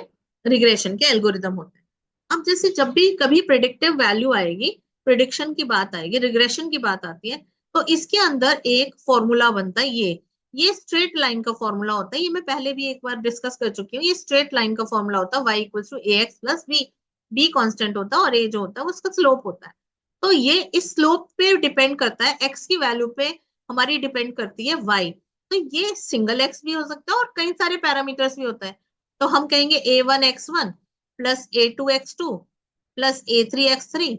रिग्रेशन के एल्गोरिदम होते हैं। अब जैसे जब भी कभी प्रिडिक्टिव वैल्यू आएगी, प्रिडिक्शन की बात आएगी, रिग्रेशन की बात आती है, तो इसके अंदर एक फॉर्मूला बनता है। ये स्ट्रेट लाइन का फॉर्मूला होता है। ये मैं पहले भी एक बार डिस्कस कर चुकी हूँ। ये स्ट्रेट लाइन का फॉर्मूला होता है, y equals to ax plus b। b constant होता है और a जो होता है उसका स्लोप होता है। तो ये इस स्लोप पे डिपेंड करता है, x की वैल्यू पे हमारी डिपेंड करती है y। तो ये सिंगल x भी हो सकता है और कई सारे पैरामीटर्स भी होता है। तो हम कहेंगे a1x1 plus a2x2 plus a3x3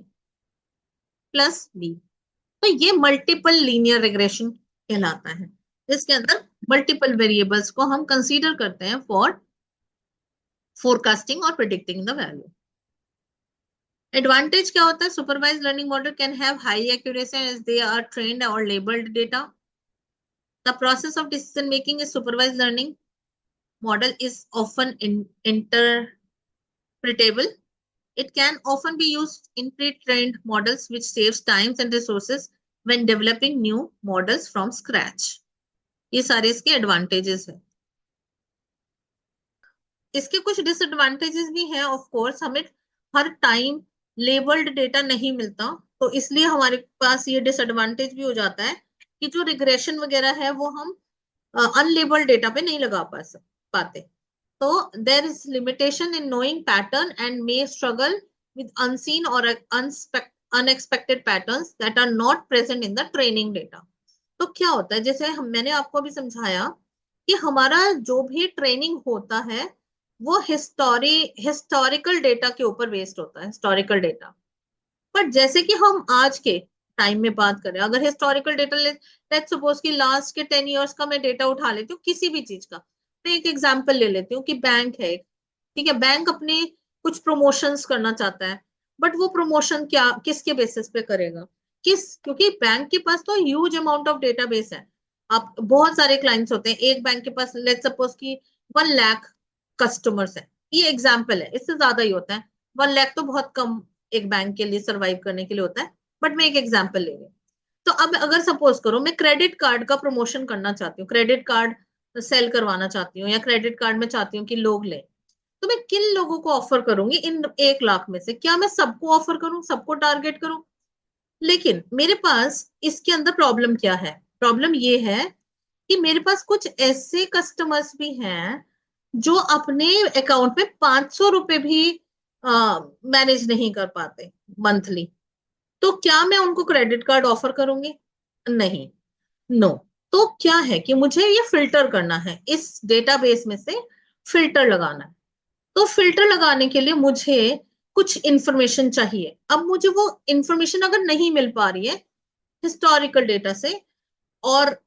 plus b। तो ये मल्टीपल लीनियर रिग्रेशन कहलाता है। इसके अंदर मल्टीपल वेरिएबल्स को हम कंसीडर करते हैं फॉर फोरकास्टिंग और प्रिडिक्टिंग द वैल्यू। एडवांटेज क्या होता है? Supervised learning model can have high accuracy as they are trained और labelled data. The process of decision making is supervised learning model is often interpretable. It can often be used in pre-trained models, which saves time and resources when developing new models from scratch. ये सारे इसके advantages हैं। इसके कुछ disadvantages भी हैं। Of course हमें हर time labelled data नहीं मिलता, तो इसलिए हमारे पास ये डिसएडवांटेज भी हो जाता है कि जो रिग्रेशन वगैरह है वो हम अनलेबल्ड डेटा पे नहीं लगा पाते। So there is limitation in knowing pattern and may struggle with unseen or unexpected patterns that are not present in the training data. तो क्या होता है, जैसे मैंने आपको अभी समझाया कि हमारा जो भी ट्रेनिंग होता है वो हिस्टोरिकल डेटा के ऊपर बेस्ड होता है, हिस्टोरिकल डेटा। बट जैसे कि हम आज के टाइम में बात करें, अगर हिस्टोरिकल डेटा लेट्स सपोज कि लास्ट के 10 इयर्स का मैं डेटा उठा लेती हूँ किसी भी चीज का। मैं एक एग्जांपल ले लेती हूँ कि बैंक है, ठीक है, बैंक अपने कुछ प्रमोशंस करना चाहता है, बट वो प्रमोशन क्या किसके बेसिस पे करेगा? क्योंकि बैंक के पास तो ह्यूज अमाउंट ऑफ डेटाबेस है। आप बहुत सारे क्लाइंट्स होते हैं, एक बैंक के पास लेट्स सपोज कि 1 लाख कस्टमर्स है। ये एग्जाम्पल है, इससे ज्यादा ही होता है। 1 लाख तो बहुत कम एक बैंक के लिए सर्वाइव करने के लिए होता है, बट मैं एक एग्जाम्पल ले रही हूँ। तो अब अगर सपोज करो मैं क्रेडिट कार्ड का प्रमोशन करना चाहती हूँ, क्रेडिट कार्ड सेल करवाना चाहती हूँ, या क्रेडिट कार्ड में चाहती हूँ कि लोग लें, तो मैं किन लोगों को ऑफर करूंगी इन 1 लाख में से? क्या मैं सबको ऑफर करूं, सबको टारगेट करूं? लेकिन मेरे पास इसके अंदर प्रॉब्लम क्या है? प्रॉब्लम ये है कि मेरे पास कुछ ऐसे कस्टमर्स भी हैं जो अपने अकाउंट में 500 रुपए भी मैनेज नहीं कर पाते मंथली। तो क्या मैं उनको क्रेडिट कार्ड ऑफर करूंगी? नहीं, नो। तो क्या है कि मुझे ये फिल्टर करना है, इस डेटाबेस में से फिल्टर लगाना है। तो फिल्टर लगाने के लिए मुझे कुछ इंफॉर्मेशन चाहिए। अब मुझे वो इंफॉर्मेशन अगर नहीं मिल पा रही है हिस्टोरिकल डेटा से, और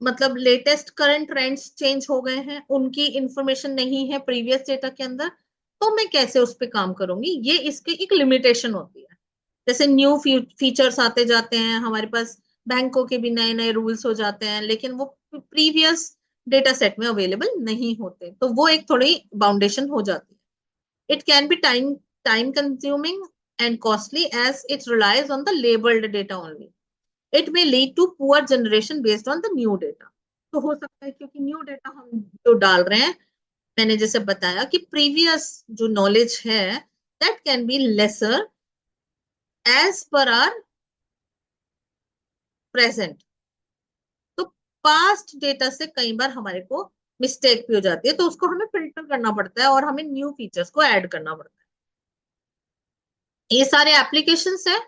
मतलब लेटेस्ट करंट ट्रेंड्स चेंज हो गए हैं, उनकी इंफॉर्मेशन नहीं है प्रीवियस डेटा के अंदर, तो मैं कैसे उस पर काम करूंगी? ये इसकी एक लिमिटेशन होती है। जैसे न्यू फीचर्स आते जाते हैं हमारे पास, बैंकों के भी नए नए रूल्स हो जाते हैं, लेकिन वो प्रीवियस डेटा सेट में अवेलेबल नहीं होते, तो वो एक थोड़ी बाउंडेशन हो जाती है। It can be time consuming and costly as it relies on the labelled data only. It may lead to poor generation based on the new data. तो हो सकता है क्योंकि न्यू डेटा हम जो डाल रहे हैं, मैंने जैसे बताया कि प्रीवियस जो नॉलेज है that can be lesser as per are present. तो पास्ट डेटा से कई बार हमारे को मिस्टेक भी हो जाती है, तो उसको हमें फिल्टर करना पड़ता है और हमें न्यू फीचर्स को ऐड करना पड़ता है। ये सारे एप्लीकेशंस है,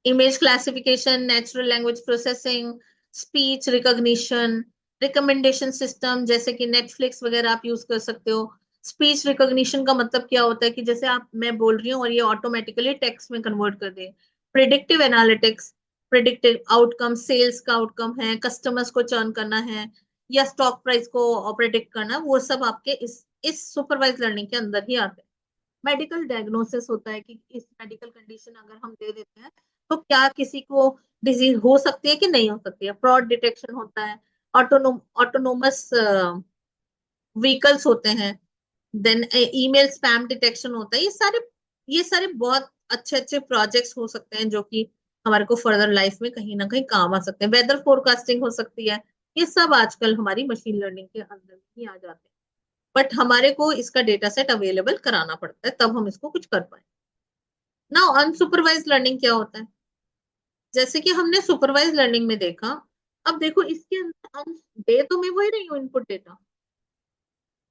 image classification, natural language processing, speech recognition, recommendation system, जैसे कि नेटफ्लिक्स वगैरह आप यूज कर सकते हो। स्पीच रिकॉग्निशन का मतलब क्या होता है कि जैसे आप मैं बोल रही हूँ और ये ऑटोमेटिकली टेक्स्ट में कन्वर्ट कर दे। Predictive analytics, predictive outcome, sales का आउटकम है, कस्टमर्स को चर्न करना है या स्टॉक प्राइस को प्रिडिक्ट करना, वो सब आपके इस सुपरवाइज लर्निंग के अंदर ही आते हैं। मेडिकल डायग्नोसिस होता है कि इस मेडिकल कंडीशन अगर हम दे देते हैं तो क्या किसी को डिजीज हो सकती है कि नहीं हो सकती है। फ्रॉड डिटेक्शन होता है, ऑटोनोमस व्हीकल्स होते हैं, देन ईमेल स्पैम डिटेक्शन होता है। ये सारे बहुत अच्छे अच्छे प्रोजेक्ट्स हो सकते हैं जो कि हमारे को फर्दर लाइफ में कहीं ना कहीं काम आ सकते हैं। वेदर फोरकास्टिंग हो सकती है। ये सब आजकल हमारी मशीन लर्निंग के अंदर ही आ जाते हैं, बट हमारे को इसका डेटा सेट अवेलेबल कराना पड़ता है तब हम इसको कुछ कर पाए ना। अनसुपरवाइज लर्निंग क्या होता है, जैसे कि हमने सुपरवाइज लर्निंग में देखा। अब देखो इसके अंदर दे तो मैं वही रही हूँ इनपुट डेटा,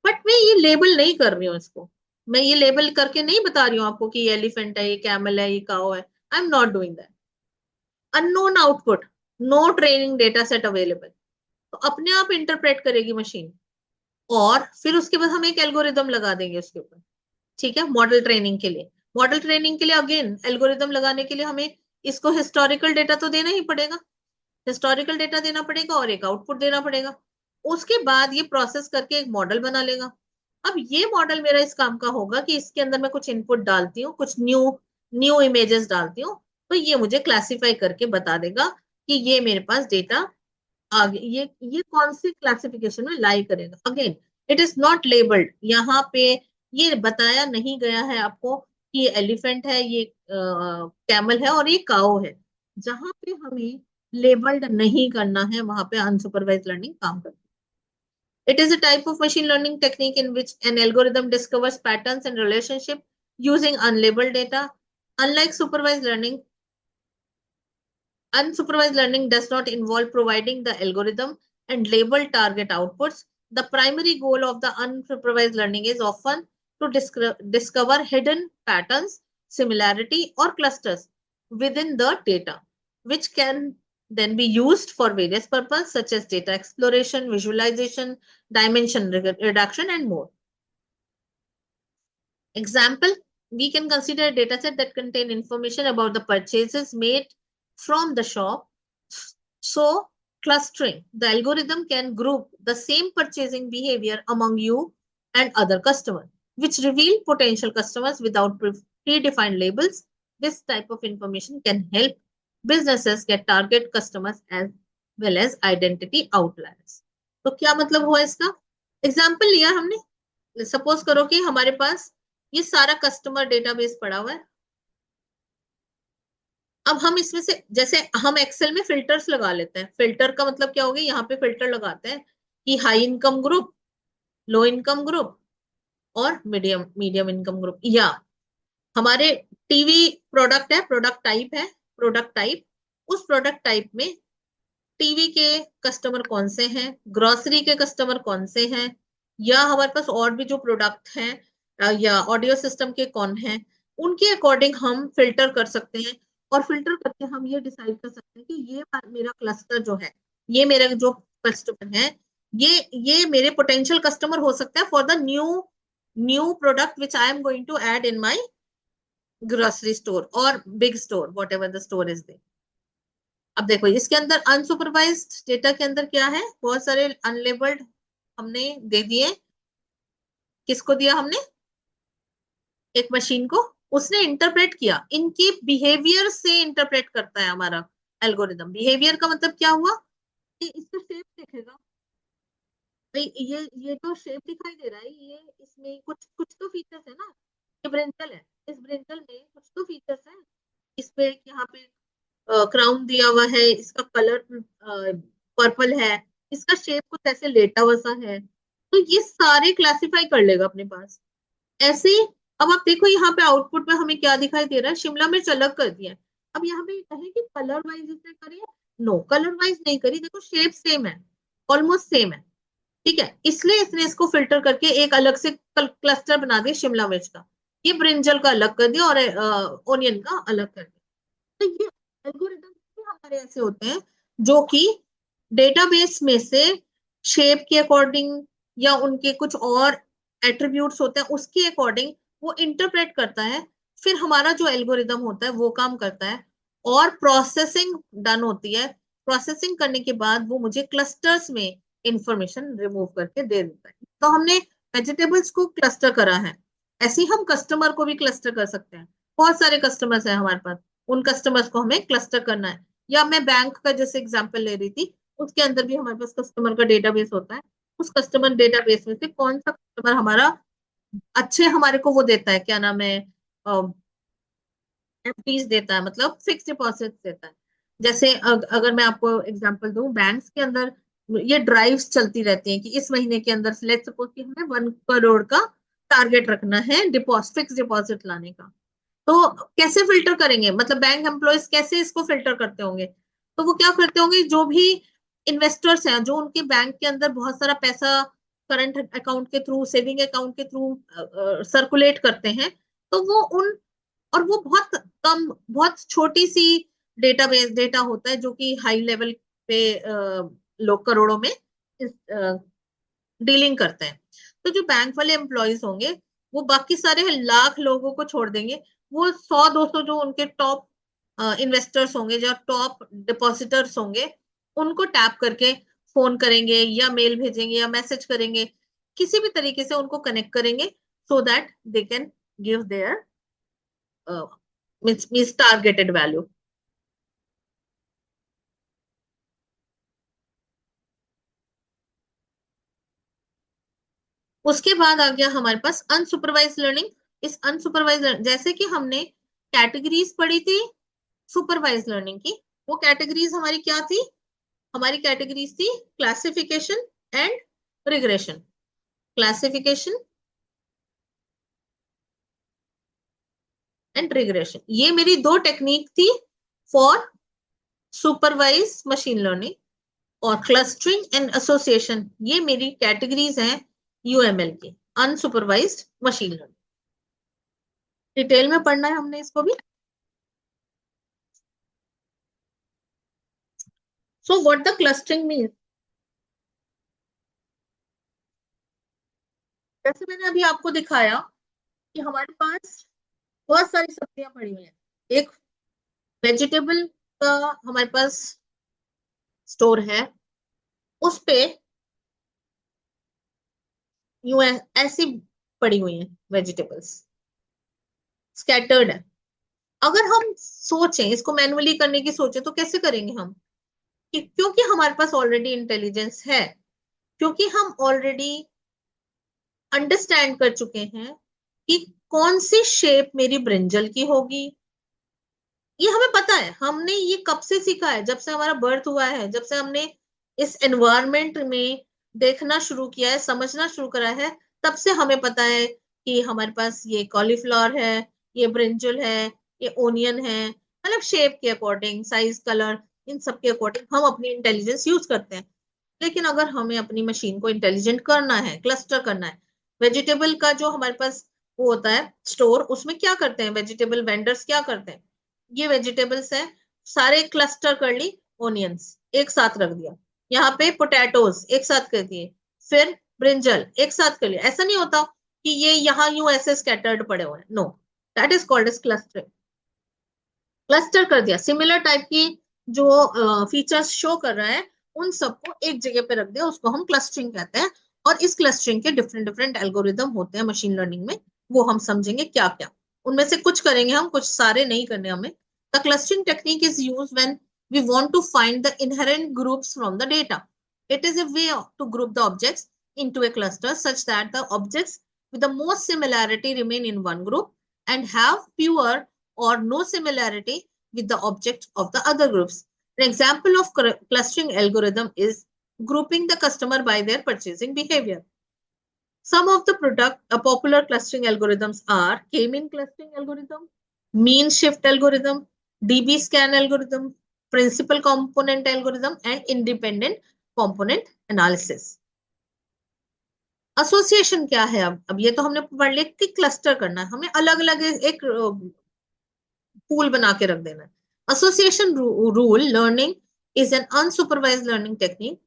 बट मैं ये लेबल नहीं कर रही हूँ इसको। मैं ये लेबल करके नहीं बता रही हूँ आपको कि ये एलिफेंट है, ये कैमल है, ये काओ है। I am not doing that. Unknown output, no training data set available, तो अपने आप इंटरप्रेट करेगी मशीन, और फिर उसके बाद हम एक एल्गोरिदम लगा देंगे उसके ऊपर। ठीक है, मॉडल ट्रेनिंग के लिए। मॉडल ट्रेनिंग के लिए अगेन एल्गोरिदम लगाने के लिए हमें इसको हिस्टोरिकल डेटा तो देना ही पड़ेगा, हिस्टोरिकल डेटा देना पड़ेगा और एक आउटपुट देना पड़ेगा। उसके बाद ये प्रोसेस करके एक मॉडल बना लेगा। अब ये मॉडल मेरा इस काम का होगा कि इसके अंदर मैं कुछ इनपुट डालती हूँ, कुछ न्यू न्यू इमेजेस डालती हूँ, तो ये मुझे क्लासिफाई करके बता देगा कि ये मेरे पास डेटा आगे ये कौन सी क्लासिफिकेशन में लाई करेगा। Again it is not labelled, यहाँ पे ये बताया नहीं गया है आपको कि ये एलिफेंट है, ये कैमल है और ये काओ है। जहां पे हमें लेबल्ड नहीं करना है वहां पे अनसुपरवाइज लर्निंग काम करती है। It is a type of machine learning technique in which an algorithm discovers patterns and relationship using unlabeled data. Unlike supervised learning, unsupervised learning does not involve providing the algorithm and labeled target outputs. The primary goal of the unsupervised learning is often to discover hidden patterns, similarity, or clusters within the data, which can then be used for various purposes such as data exploration, visualization, dimension reduction, and more. Example, we can consider a dataset that contain information about the purchases made from the shop. So, clustering, the algorithm can group the same purchasing behavior among you and other customers, which reveal potential customers without predefined labels. This type of information can help businesses get target customers as well as identity outliers. तो क्या मतलब हुआ इसका? Example लिया हमने, suppose करो कि हमारे पास ये सारा कस्टमर डेटाबेस पड़ा हुआ है। अब हम इसमें से जैसे हम एक्सेल में फिल्टर्स लगा लेते हैं। फिल्टर का मतलब क्या होगा, यहाँ पे फिल्टर लगाते हैं कि high income group, low income group और मीडियम मीडियम इनकम ग्रुप, या हमारे टीवी प्रोडक्ट है, प्रोडक्ट टाइप है, प्रोडक्ट टाइप, उस प्रोडक्ट टाइप में टीवी के कस्टमर कौन से हैं, ग्रोसरी के कस्टमर कौन से हैं, या हमारे पास और भी जो प्रोडक्ट हैं या ऑडियो सिस्टम के कौन हैं, उनके अकॉर्डिंग हम फिल्टर कर सकते हैं। और फिल्टर करके हम ये डिसाइड कर सकते हैं कि ये मेरा क्लस्टर जो है, ये मेरा जो कस्टमर है, ये मेरे पोटेंशियल कस्टमर हो सकता है for the new new product which I am going to add in my grocery store और big store, whatever the store is there. अब देखो इसके अंदर अनसुपरवाइज्ड डेटा के अंदर क्या है, बहुत सारे अनलेबल्ड हमने दे दिए। किसको दिया हमने? एक मशीन को। उसने इंटरप्रेट किया, इनके बिहेवियर से इंटरप्रेट करता है हमारा एल्गोरिदम। बिहेवियर का मतलब क्या हुआ कि इसका शेप देखेगा, भाई ये तो शेप दिखाई दे रहा है, ये इसमें कुछ कुछ तो फीचर्स है ना। ये ब्रिंजल है, इस ब्रिंजल में कुछ तो फीचर्स है। इस पे यहाँ पे क्राउन दिया हुआ है, इसका कलर पर्पल है, इसका शेप कुछ ऐसे लेटा हुआ सा है, तो ये सारे क्लासिफाई कर लेगा अपने पास ऐसे। अब आप देखो यहाँ पे आउटपुट में हमें क्या दिखाई दे रहा है, शिमला मिर्च अलग कर दिया है। अब यहाँ पे कहे कि कलर वाइज इसने करी है, नो कलर वाइज नहीं करी, देखो शेप सेम है। ऑलमोस्ट सेम है, ठीक है। इसलिए इसने इसको फिल्टर करके एक अलग से क्लस्टर बना दिया शिमला मिर्च का, ये ब्रिंजल का अलग कर दिया और ओनियन का अलग कर दिया। तो ये एल्गोरिदम हमारे ऐसे होते हैं जो कि डेटाबेस में से शेप के अकॉर्डिंग या उनके कुछ और एट्रीब्यूट्स होते हैं उसके अकॉर्डिंग वो इंटरप्रेट करता है, फिर हमारा जो एल्गोरिदम होता है वो काम करता है और प्रोसेसिंग डन होती है। प्रोसेसिंग करने के बाद वो मुझे क्लस्टर्स में इंफॉर्मेशन रिमूव करके दे देता है। तो हमने वेजिटेबल्स को क्लस्टर करा है, ऐसे ही हम कस्टमर को भी क्लस्टर कर सकते हैं। बहुत सारे कस्टमर्स हैं हमारे पास, उन कस्टमर्स को हमें क्लस्टर करना है। या मैं बैंक का जैसे एग्जांपल ले रही थी, उसके अंदर भी हमारे पास कस्टमर का डेटाबेस होता है। उस कस्टमर डेटाबेस में से कौन सा कस्टमर हमारा अच्छे हमारे को वो देता है, क्या नाम है, एफडीज देता है, मतलब फिक्स डिपॉजिट देता है। जैसे अगर मैं आपको एग्जांपल दूं, बैंक्स के अंदर ये ड्राइव्स चलती रहती हैं कि इस महीने के अंदर लेट्स सपोज कि हमें 1 करोड़ का टारगेट रखना है डिपॉजिट, फिक्स डिपॉजिट लाने का। तो कैसे फिल्टर करेंगे, मतलब बैंक एम्प्लॉयज कैसे इसको फिल्टर करते होंगे? तो वो क्या करते होंगे, जो भी इन्वेस्टर्स हैं जो उनके बैंक के अंदर बहुत सारा पैसा करंट अकाउंट के थ्रू, सेविंग अकाउंट के थ्रू सर्कुलेट करते हैं, तो वो उन, और वो बहुत कम, बहुत छोटी सी डेटाबेस डेटा होता है जो कि हाई लेवल पे लोग करोड़ों में डीलिंग करते हैं। तो जो बैंक वाले एम्प्लॉयज होंगे वो बाकी सारे लाख लोगों को छोड़ देंगे, वो 100-200 जो उनके टॉप इन्वेस्टर्स होंगे, जो टॉप डिपॉजिटर्स होंगे, उनको टैप करके फोन करेंगे या मेल भेजेंगे या मैसेज करेंगे, किसी भी तरीके से उनको कनेक्ट करेंगे so that they can give their means targeted value. उसके बाद आ गया हमारे पास अनसुपरवाइज लर्निंग। इस अनसुपरवाइज जैसे कि हमने कैटेगरीज पढ़ी थी सुपरवाइज लर्निंग की, वो कैटेगरीज हमारी क्या थी? हमारी कैटेगरीज थी classification and regression. Classification and regression, ये मेरी दो टेक्निक थी फॉर सुपरवाइज मशीन लर्निंग। और क्लस्टरिंग एंड एसोसिएशन, ये मेरी कैटेगरीज हैं यूएमएल की, अनसुपरवाइज्ड मशीन लर्निंग। डिटेल में पढ़ना है हमने इसको भी। So what the clustering means, जैसे मैंने अभी आपको दिखाया कि हमारे पास बहुत सारी सब्जियां पड़ी हुई हैं, एक वेजिटेबल का हमारे पास स्टोर है, उस पे यूं ऐसी पड़ी हुई हैं वेजिटेबल्स, स्कैटर्ड है। अगर हम सोचें इसको मैनुअली करने की सोचे तो कैसे करेंगे हम? क्योंकि हमारे पास ऑलरेडी इंटेलिजेंस है, क्योंकि हम ऑलरेडी अंडरस्टैंड कर चुके हैं कि कौन सी शेप मेरी ब्रिंजल की होगी, ये हमें पता है। हमने ये कब से सीखा है? जब से हमारा बर्थ हुआ है, जब से हमने इस एनवायरमेंट में देखना शुरू किया है, समझना शुरू करा है, तब से हमें पता है कि हमारे पास ये कॉलीफ्लावर है, ये ब्रिंजल है, ये ओनियन है। मतलब शेप के अकॉर्डिंग, साइज, कलर, इन सब के अकॉर्डिंग हम अपनी इंटेलिजेंस यूज करते हैं। लेकिन अगर हमें अपनी मशीन को इंटेलिजेंट करना है, क्लस्टर करना है, वेजिटेबल का जो हमारे पास वो होता है स्टोर, उसमें क्या करते हैं वेजिटेबल वेंडर्स, क्या करते हैं, ये वेजिटेबल्स है सारे क्लस्टर कर ली, ओनियंस एक साथ रख दिया, यहाँ पे पोटैटोज एक साथ कर दिए, फिर ब्रिंजल एक साथ कर लिया। ऐसा नहीं होता कि ये यहाँ यूं ऐसे स्कैटर्ड पड़े हुए हैं, no, that is called as clustering. Cluster कर दिया, सिमिलर टाइप की जो फीचर्स शो कर रहा है उन सबको एक जगह पे रख दिया, उसको हम क्लस्टरिंग कहते हैं। और इस क्लस्टरिंग के डिफरेंट डिफरेंट एल्गोरिदम होते हैं मशीन लर्निंग में, वो हम समझेंगे क्या क्या। उनमें से कुछ करेंगे हम, कुछ सारे नहीं करने हमें। The clustering technique is used when we want to find the inherent groups from the data. It is a way to group the objects into a cluster such that the objects with the most similarity remain in one group and have fewer or no similarity with the object of the other groups. An example of clustering algorithm is grouping the customer by their purchasing behavior. Some of the popular clustering algorithms are K-mean clustering algorithm, mean shift algorithm, DB scan algorithm, principal component algorithm, and independent component analysis. Association क्या है? अब ये तो हमने पढ़ लिया कि cluster करना है, हमें अलग अलग एक पूल बना के रख देना है। Association rule learning is an unsupervised learning technique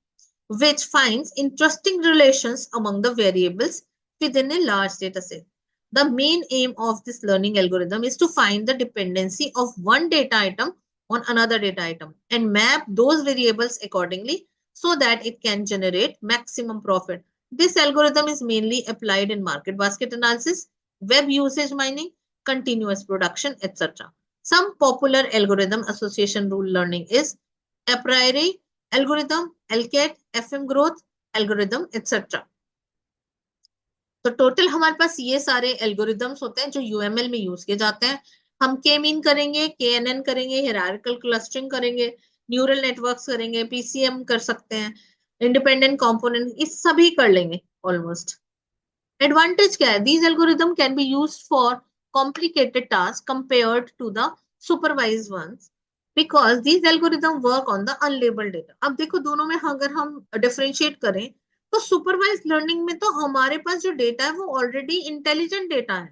which finds interesting relations among the variables within a large data set. The main aim of this learning algorithm is to find the dependency of one data item on another data item and map those variables accordingly so that it can generate maximum profit. This algorithm is mainly applied in market basket analysis, web usage mining, continuous production, etc. Some popular algorithm association rule learning is a priori algorithm, LCAT, FM growth, algorithm, etc. तो total हमारे पास ये सारे algorithms होते हैं जो UML में use किए जाते हैं। हम के मीन करेंगे, KNN करेंगे, हायरार्किकल क्लस्टरिंग करेंगे, न्यूरल नेटवर्क्स करेंगे, PCM कर सकते हैं, इंडिपेंडेंट कंपोनेंट, इस सभी कर लेंगे ऑलमोस्ट। एडवांटेज क्या है? These algorithm can be used for complicated task compared to the supervised ones because these algorithm work on the unlabeled data। अब देखो दोनों में अगर हम डिफरेंशिएट करें तो सुपरवाइज्ड लर्निंग में तो हमारे पास जो डेटा है वो ऑलरेडी इंटेलिजेंट डेटा है।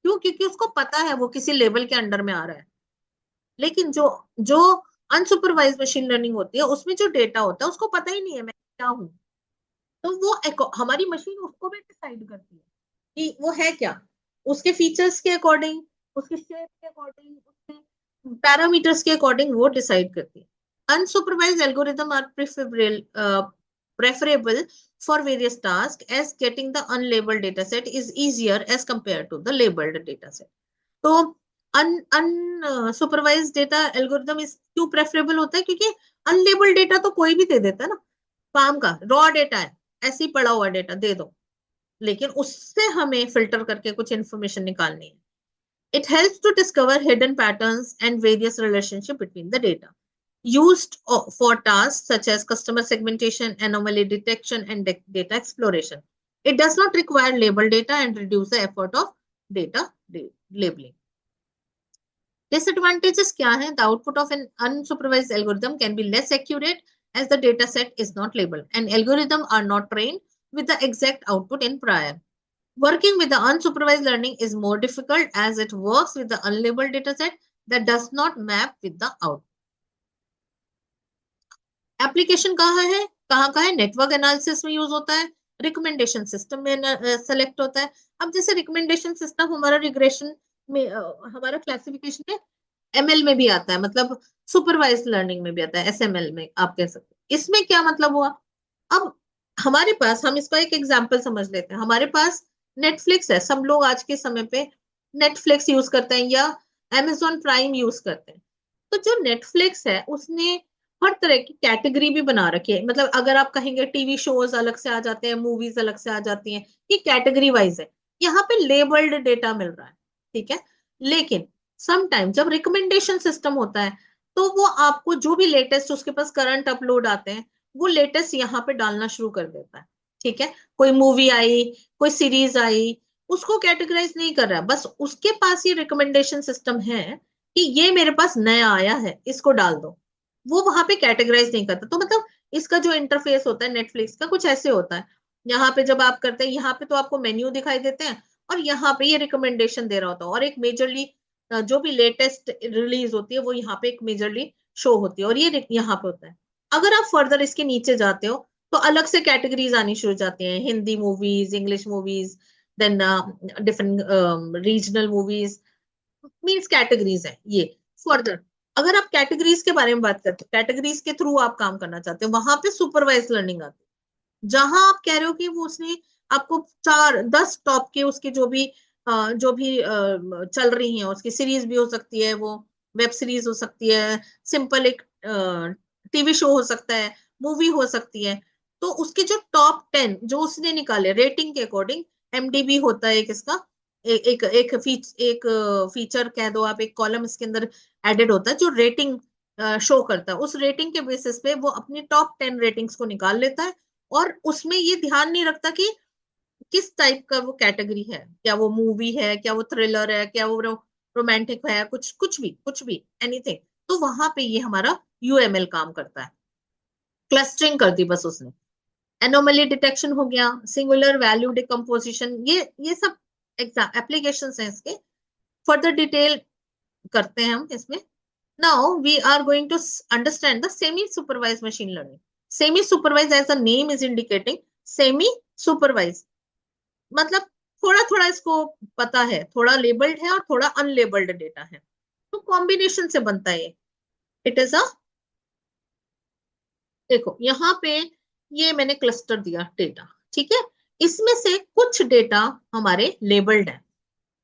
क्यों? क्योंकि उसको पता है वो किसी लेवल के अंडर में आ रहा है। लेकिन जो जो अनसुपरवाइज्ड मशीन लर्निंग होती है उसमें जो डेटा होता है उसको पता ही नहीं है मैं क्या हूं, तो वो हमारी मशीन उसको भी डिसाइड करती है कि वो है क्या, उसके फीचर्स के अकॉर्डिंग, उसके शेप के अकॉर्डिंग, उसके पैरामीटर्स के अकॉर्डिंग वो डिसाइड करती है। Unsupervised algorithm are preferable for various tasks as getting the unlabeled data set is easier as compared to the labeled data set। तो अनसुपरवाइज्ड डेटा एल्गोरिदम इस क्यों प्रेफरेबल होता है? क्योंकि अनलेबल्ड डेटा तो कोई भी दे देता है ना, काम का रॉ डेटा है, ऐसे ही पड़ा हुआ डेटा दे दो, लेकिन उससे हमें फिल्टर करके कुछ इंफॉर्मेशन निकालनी है। It helps to discover hidden patterns and various relationships between the data used for tasks such as customer segmentation, anomaly detection, and data exploration. It does not require labeled data and reduce the effort of data labeling. Disadvantages क्या है? The output of an unsupervised algorithm can be less accurate as the data set is not labeled, and algorithms are not trained with the exact output in prior. Working with the unsupervised learning is more difficult as it works with the unlabeled dataset that does not map with the output. Application कहाँ का है? Network analysis में use होता है, recommendation system में select होता है। अब जैसे रिकमेंडेशन सिस्टम हमारा रिग्रेशन में हमारा क्लासिफिकेशन में ML में भी आता है, मतलब सुपरवाइज्ड लर्निंग में भी आता है, SML में आप कह सकते हैं। इसमें क्या मतलब हुआ? अब हमारे पास, हम इसका एक एग्जाम्पल समझ लेते हैं। हमारे पास नेटफ्लिक्स है, सब लोग आज के समय पे नेटफ्लिक्स यूज करते हैं या Amazon प्राइम यूज करते हैं। तो जो नेटफ्लिक्स है उसने हर तरह की कैटेगरी भी बना रखी है, मतलब अगर आप कहेंगे टीवी शोज अलग से आ जाते हैं, मूवीज अलग से आ जाती हैं, ये कैटेगरी वाइज है। यहाँ पे लेबल्ड डेटा मिल रहा है, ठीक है। लेकिन समटाइम जब रिकमेंडेशन सिस्टम होता है तो वो आपको जो भी लेटेस्ट उसके पास करंट अपलोड आते हैं वो लेटेस्ट यहाँ पे डालना शुरू कर देता है, ठीक है। कोई मूवी आई, कोई सीरीज आई, उसको कैटेगराइज नहीं कर रहा है, बस उसके पास ये रिकमेंडेशन सिस्टम है कि ये मेरे पास नया आया है, इसको डाल दो। वो वहां पे कैटेगराइज नहीं करता। तो मतलब इसका जो इंटरफेस होता है नेटफ्लिक्स का कुछ ऐसे होता है। यहाँ पे जब आप करते हैं, यहाँ पे तो आपको मेन्यू दिखाई देते हैं और यहाँ पे ये रिकमेंडेशन दे रहा होता है, और एक मेजरली जो भी लेटेस्ट रिलीज होती है वो यहाँ पे एक मेजरली शो होती है, और ये यहाँ पे होता है। अगर आप फर्दर इसके नीचे जाते हो तो अलग से कैटेगरीज आनी शुरू हो जाती हैं, Hindi movies, English movies, then different regional movies, means categories है ये। फर्दर अगर आप कैटेगरीज के बारे में बात करते हो, कैटेगरीज के थ्रू आप काम करना चाहते हो, वहां पे सुपरवाइज लर्निंग आती है, जहां आप कह रहे हो कि वो उसने आपको 4-10 टॉप के उसके जो भी चल रही हैं, उसकी सीरीज भी हो सकती है, वो वेब सीरीज हो सकती है, सिंपल एक टीवी शो हो सकता है, मूवी हो सकती है। तो उसके जो टॉप 10 जो उसने निकाले रेटिंग के अकॉर्डिंग, MDB होता है एक इसका, एक फीचर कह दो आप, एक कॉलम इसके अंदर एडेड होता है जो रेटिंग शो करता है। उस रेटिंग के बेसिस पे वो अपनी टॉप 10 रेटिंग्स को निकाल लेता है, और उसमें ये ध्यान नहीं रखता कि किस टाइप का वो कैटेगरी है, क्या वो मूवी है, क्या वो थ्रिलर है, क्या वो रोमांटिक है, कुछ भी एनीथिंग। तो वहां पे ये हमारा UML काम करता है। क्लस्टरिंग कर दी बस उसने। एनोमली डिटेक्शन हो गया, सिंगुलर वैल्यू डिकम्पोजिशन, ये सब एप्लीकेशंस हैं इसके। फर्दर डिटेल करते हैं हम इसमें। Now we are going to understand the semi supervised machine learning. Semi supervised as the name is indicating, semi supervised मतलब थोड़ा थोड़ा इसको पता है, थोड़ा लेबल्ड है और थोड़ा अनलेबल्ड डेटा है, तो कॉम्बिनेशन से बनता है। इट इज अ, देखो यहाँ पे ये मैंने क्लस्टर दिया डेटा, ठीक है। इसमें से कुछ डेटा हमारे लेबल्ड है,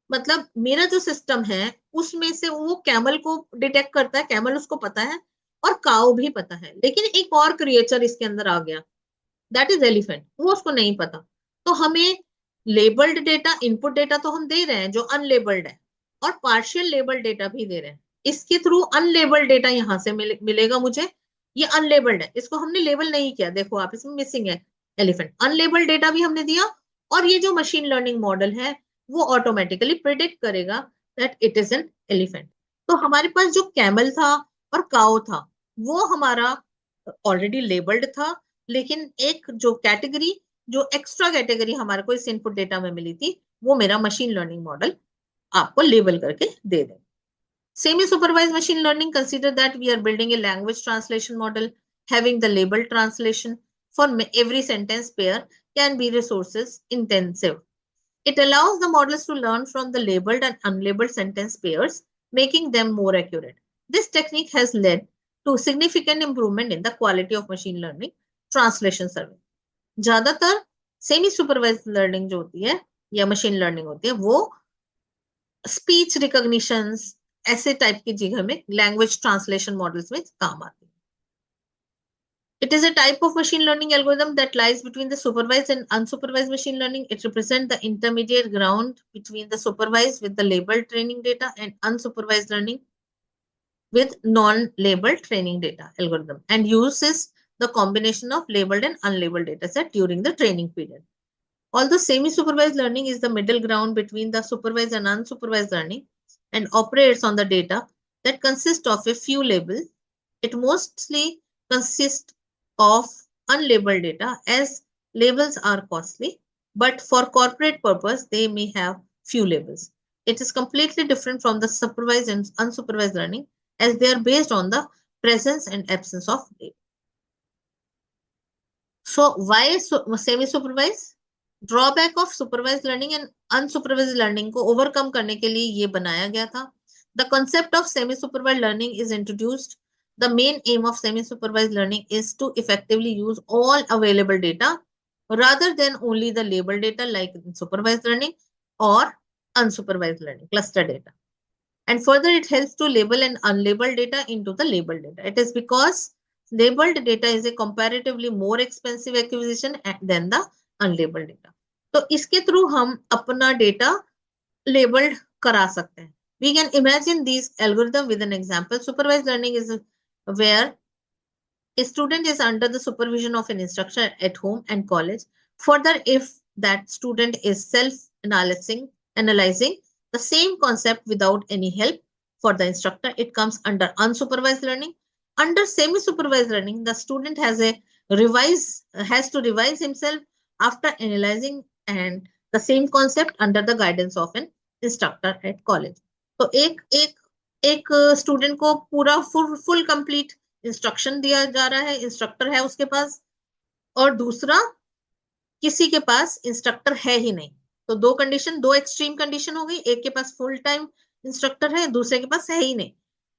मतलब मेरा जो सिस्टम है उसमें से वो कैमल को डिटेक्ट करता है, कैमल उसको पता है, और काऊ भी पता है, लेकिन एक और क्रिएचर इसके अंदर आ गया, दैट इज एलिफेंट, वो उसको नहीं पता। तो हमें लेबल्ड डेटा, इनपुट डेटा तो हम दे रहे हैं जो अनलेबल्ड है, और पार्शियल लेबल्ड डेटा भी दे रहे हैं। इसके थ्रू अनलेबल्ड डेटा यहां से मिलेगा मुझे। ये अनलेबल्ड है, इसको हमने लेबल नहीं किया, देखो आप इसमें मिसिंग है एलिफेंट। अनलेबल्ड डेटा भी हमने दिया, और ये जो मशीन लर्निंग मॉडल है वो ऑटोमेटिकली प्रिडिक्ट करेगा that it is an elephant. तो हमारे पास जो कैमल था और काउ था वो हमारा ऑलरेडी लेबल्ड था, लेकिन एक जो कैटेगरी, जो एक्स्ट्रा कैटेगरी हमारे को इस इनपुट डेटा में मिली थी, वो मेरा मशीन लर्निंग मॉडल आपको लेबल करके दे दे। Semi supervised machine learning consider that we are building a language translation model having the labeled translation for every sentence pair can be resources intensive. It allows the models to learn from the labeled and unlabeled sentence pairs, making them more accurate. This technique has led to significant improvement in the quality of machine learning translation service. ज्यादातर semi supervised learning जो होती है या machine learning होती है वो speech recognition ऐसे type की जगह में लैंग्वेज ट्रांसलेशन मॉडल्स में काम आती है। It is a type of machine learning algorithm that lies between the supervised and unsupervised machine learning. It represents the intermediate ground between the supervised with the labeled training data and unsupervised learning with non-labeled training data algorithm, and uses the combination of labeled and unlabeled data set during the training period. Although semi-supervised learning is the middle ground between the supervised and unsupervised learning and operates on the data that consists of a few labels, it mostly consists of unlabeled data, as labels are costly, but for corporate purpose, they may have few labels. It is completely different from the supervised and unsupervised learning, as they are based on the presence and absence of data. So why semi-supervised? Drawback of supervised learning and unsupervised learning को overcome करने के लिए ये बनाया गया था। The concept of semi supervised learning is introduced. The main aim of semi supervised learning is to effectively use all available data rather than only the labeled data like supervised learning or unsupervised learning cluster data. And further, it helps to label and unlabeled data into the labeled data. It is because labeled data is a comparatively more expensive acquisition than the unlabeled data. तो इसके through हम अपना data labelled करा सकते हैं। We can imagine these algorithm with an example. Supervised learning is where a student is under the supervision of an instructor at home and college. Further, if that student is self-analyzing the same concept without any help for the instructor, it comes under unsupervised learning. Under semi-supervised learning, the student has to revise himself after analyzing and the same concept under the guidance of an instructor at college. तो एक student को पूरा full complete instruction दिया जा रहा है, instructor है उसके पास, और दूसरा किसी के पास इंस्ट्रक्टर है ही नहीं। तो दो एक्सट्रीम कंडीशन हो गई, एक के पास फुल टाइम इंस्ट्रक्टर है, दूसरे के पास है ही नहीं।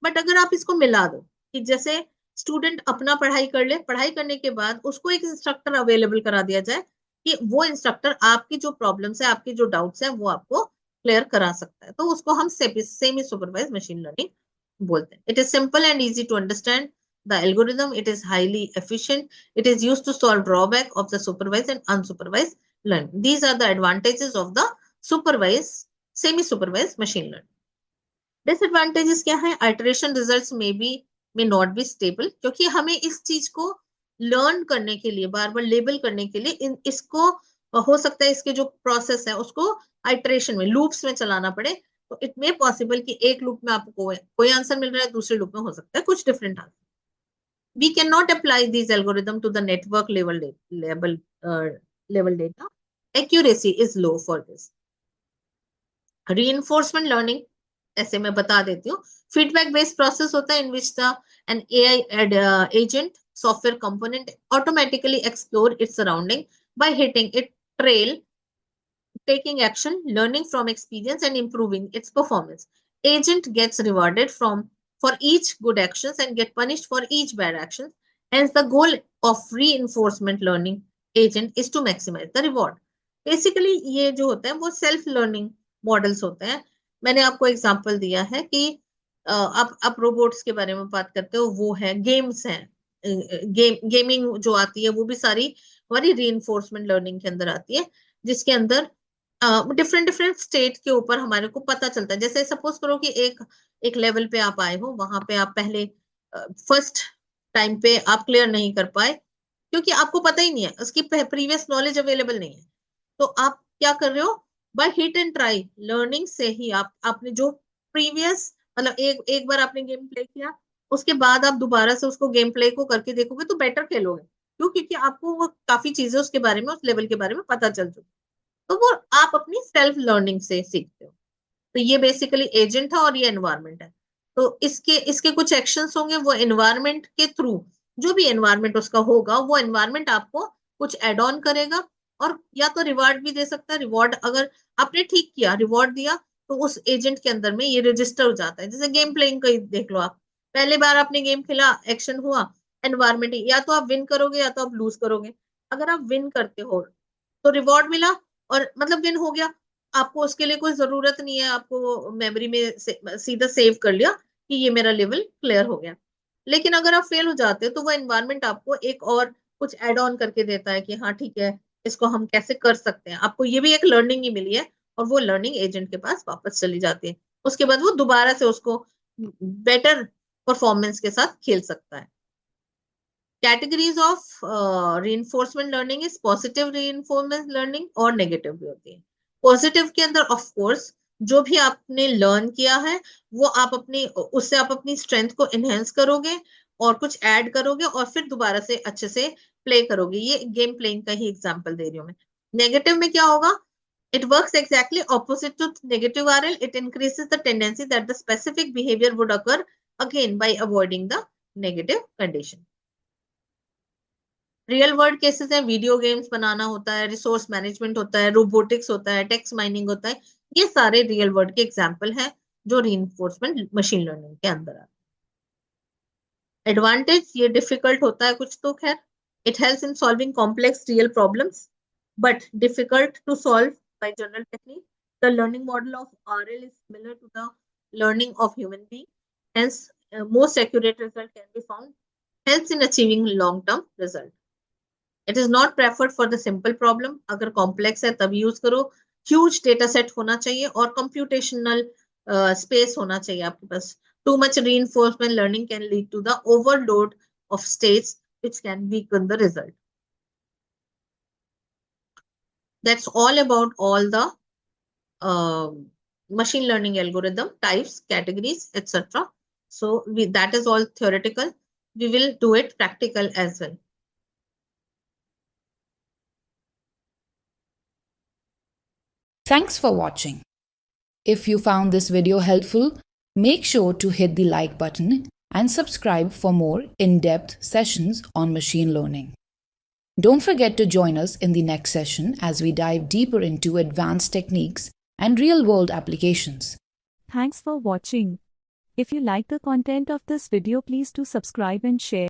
बट अगर आप इसको मिला दो कि जैसे स्टूडेंट अपना पढ़ाई कर ले, पढ़ाई करने के बाद उसको एक इंस्ट्रक्टर अवेलेबल करा दिया जाए कि वो इंस्ट्रक्टर आपकी जो प्रॉब्लम्स है, आपकी जो डाउट्स है, वो आपको क्लियर करा सकता है, तो उसको हम सेमी सुपरवाइज्ड मशीन लर्निंग बोलते हैं। It is simple and easy to understand the algorithm. It is highly efficient. It is used to solve drawback of the supervised and unsupervised learning. These are the advantages of the supervised, semi-supervised machine learning. Disadvantages क्या है? Iteration results may not be stable, क्योंकि हमें इस चीज को learn करने के लिए, बार बार लेबल करने के लिए इसको हो सकता है इसके जो प्रोसेस है उसको आइटरेशन में, लूप्स में चलाना पड़े। तो इट मे पॉसिबल कि एक लूप में आपको कोई आंसर मिल रहा है, दूसरे लूप में हो सकता है कुछ different answer. We cannot apply these algorithms to the network level data. Accuracy is low for this. Reinforcement learning, ऐसे मैं बता देती हूँ, feedback based process होता है in which an AI agent software component automatically explore its surrounding by hitting it trail, taking action, learning from experience and improving its performance. Agent gets rewarded for each good actions and get punished for each bad action. Hence the goal of reinforcement learning agent is to maximize the reward. Basically ये जो होता है वो self learning models होते हैं. मैंने आपको example दिया है कि आप रोबोट्स के बारे में बात करते हो, वो है गेम्स हैं, गेमिंग जो आती है वो भी सारी हमारी रीइंफोर्समेंट लर्निंग के अंदर आती है, जिसके अंदर डिफरेंट स्टेट के ऊपर हमारे को पता चलता है. जैसे सपोज करो कि एक लेवल पे आप आए हो, वहां पे आप पहले फर्स्ट टाइम पे आप क्लियर नहीं कर पाए क्योंकि आपको पता ही नहीं है, उसकी प्रीवियस नॉलेज अवेलेबल नहीं है. तो आप क्या कर रहे हो, by hit and trial learning से ही आपने जो प्रीवियस मतलब एक बार आपने गेम प्ले किया, उसके बाद आप दोबारा से उसको गेम प्ले को करके देखोगे तो बेटर खेलोगे. क्यों? क्योंकि आपको वो काफी चीजें उसके बारे में, उस लेवल के बारे में पता चल चुकी, तो वो आप अपनी सेल्फ लर्निंग से सीखते हो. तो ये बेसिकली एजेंट है और ये एनवायरमेंट है. तो इसके कुछ एक्शंस होंगे, वो एनवायरमेंट के थ्रू जो भी एनवायरमेंट उसका होगा, वो एनवायरमेंट आपको कुछ एड ऑन करेगा और या तो रिवॉर्ड भी दे सकता है. रिवॉर्ड अगर आपने ठीक किया, रिवॉर्ड दिया, तो उस एजेंट के अंदर में ये रजिस्टर हो जाता है. जैसे गेम प्लेइंग का ही देख लो, आप पहले बार आपने गेम खेला, एक्शन हुआ, एनवायरमेंट या तो आप विन करोगे या तो आप लूज करोगे. अगर आप विन करते हो तो रिवॉर्ड मिला और मतलब विन हो गया, आपको उसके लिए कोई जरूरत नहीं है, आपको मेमोरी में सीधा सेव कर लिया कि ये मेरा लेवल क्लियर हो गया. लेकिन अगर आप फेल हो जाते हो तो वो एनवायरमेंट आपको एक और कुछ एड ऑन करके देता है कि हाँ ठीक है, इसको हम कैसे कर सकते हैं. आपको ये भी एक लर्निंग ही मिली है और वो लर्निंग एजेंट के पास वापस चली जाती है. उसके बाद वो दोबारा से उसको बेटर परफॉर्मेंस के साथ खेल सकता है. Categories of reinforcement learning is positive reinforcement learning और नेगेटिव भी होती है. पॉजिटिव के अंदर ऑफ कोर्स जो भी आपने लर्न किया है वो आप उससे आप अपनी स्ट्रेंथ को एनहेंस करोगे और कुछ ऐड करोगे और फिर दोबारा से अच्छे से प्ले करोगे. ये गेम प्लेइंग का ही एग्जांपल दे रही हूँ मैं. नेगेटिव में क्या होगा? It works exactly opposite to negative RL. It increases the tendency that the specific behavior would occur again by avoiding the negative condition. Real world cases है, वीडियो गेम्स बनाना होता है, रिसोर्स मैनेजमेंट होता है, robotics होता है, text mining होता है. ये सारे रियल वर्ल्ड के एग्जांपल हैं जो रीइंफोर्समेंट मशीन लर्निंग के अंदर आते हैं. एडवांटेज, ये डिफिकल्ट होता है कुछ तो खैर. It helps in solving complex real problems but difficult to solve by general technique. The learning model of RL is similar to the learning of human being. Hence, most accurate result can be found. Helps in achieving long-term result. It is not preferred for the simple problem. अगर complex है तब use करो. Huge data set होना चाहिए और computational space होना चाहिए आपके पास. Too much reinforcement learning can lead to the overload of states which can weaken the result. That's all about all the machine learning algorithm types, categories, etc. So that is all theoretical. We will do it practical as well. Thanks for watching. If you found this video helpful, make sure to hit the like button and subscribe for more in-depth sessions on machine learning. Don't forget to join us in the next session as we dive deeper into advanced techniques and real-world applications. Thanks for watching. If you like the content of this video, please do subscribe and share.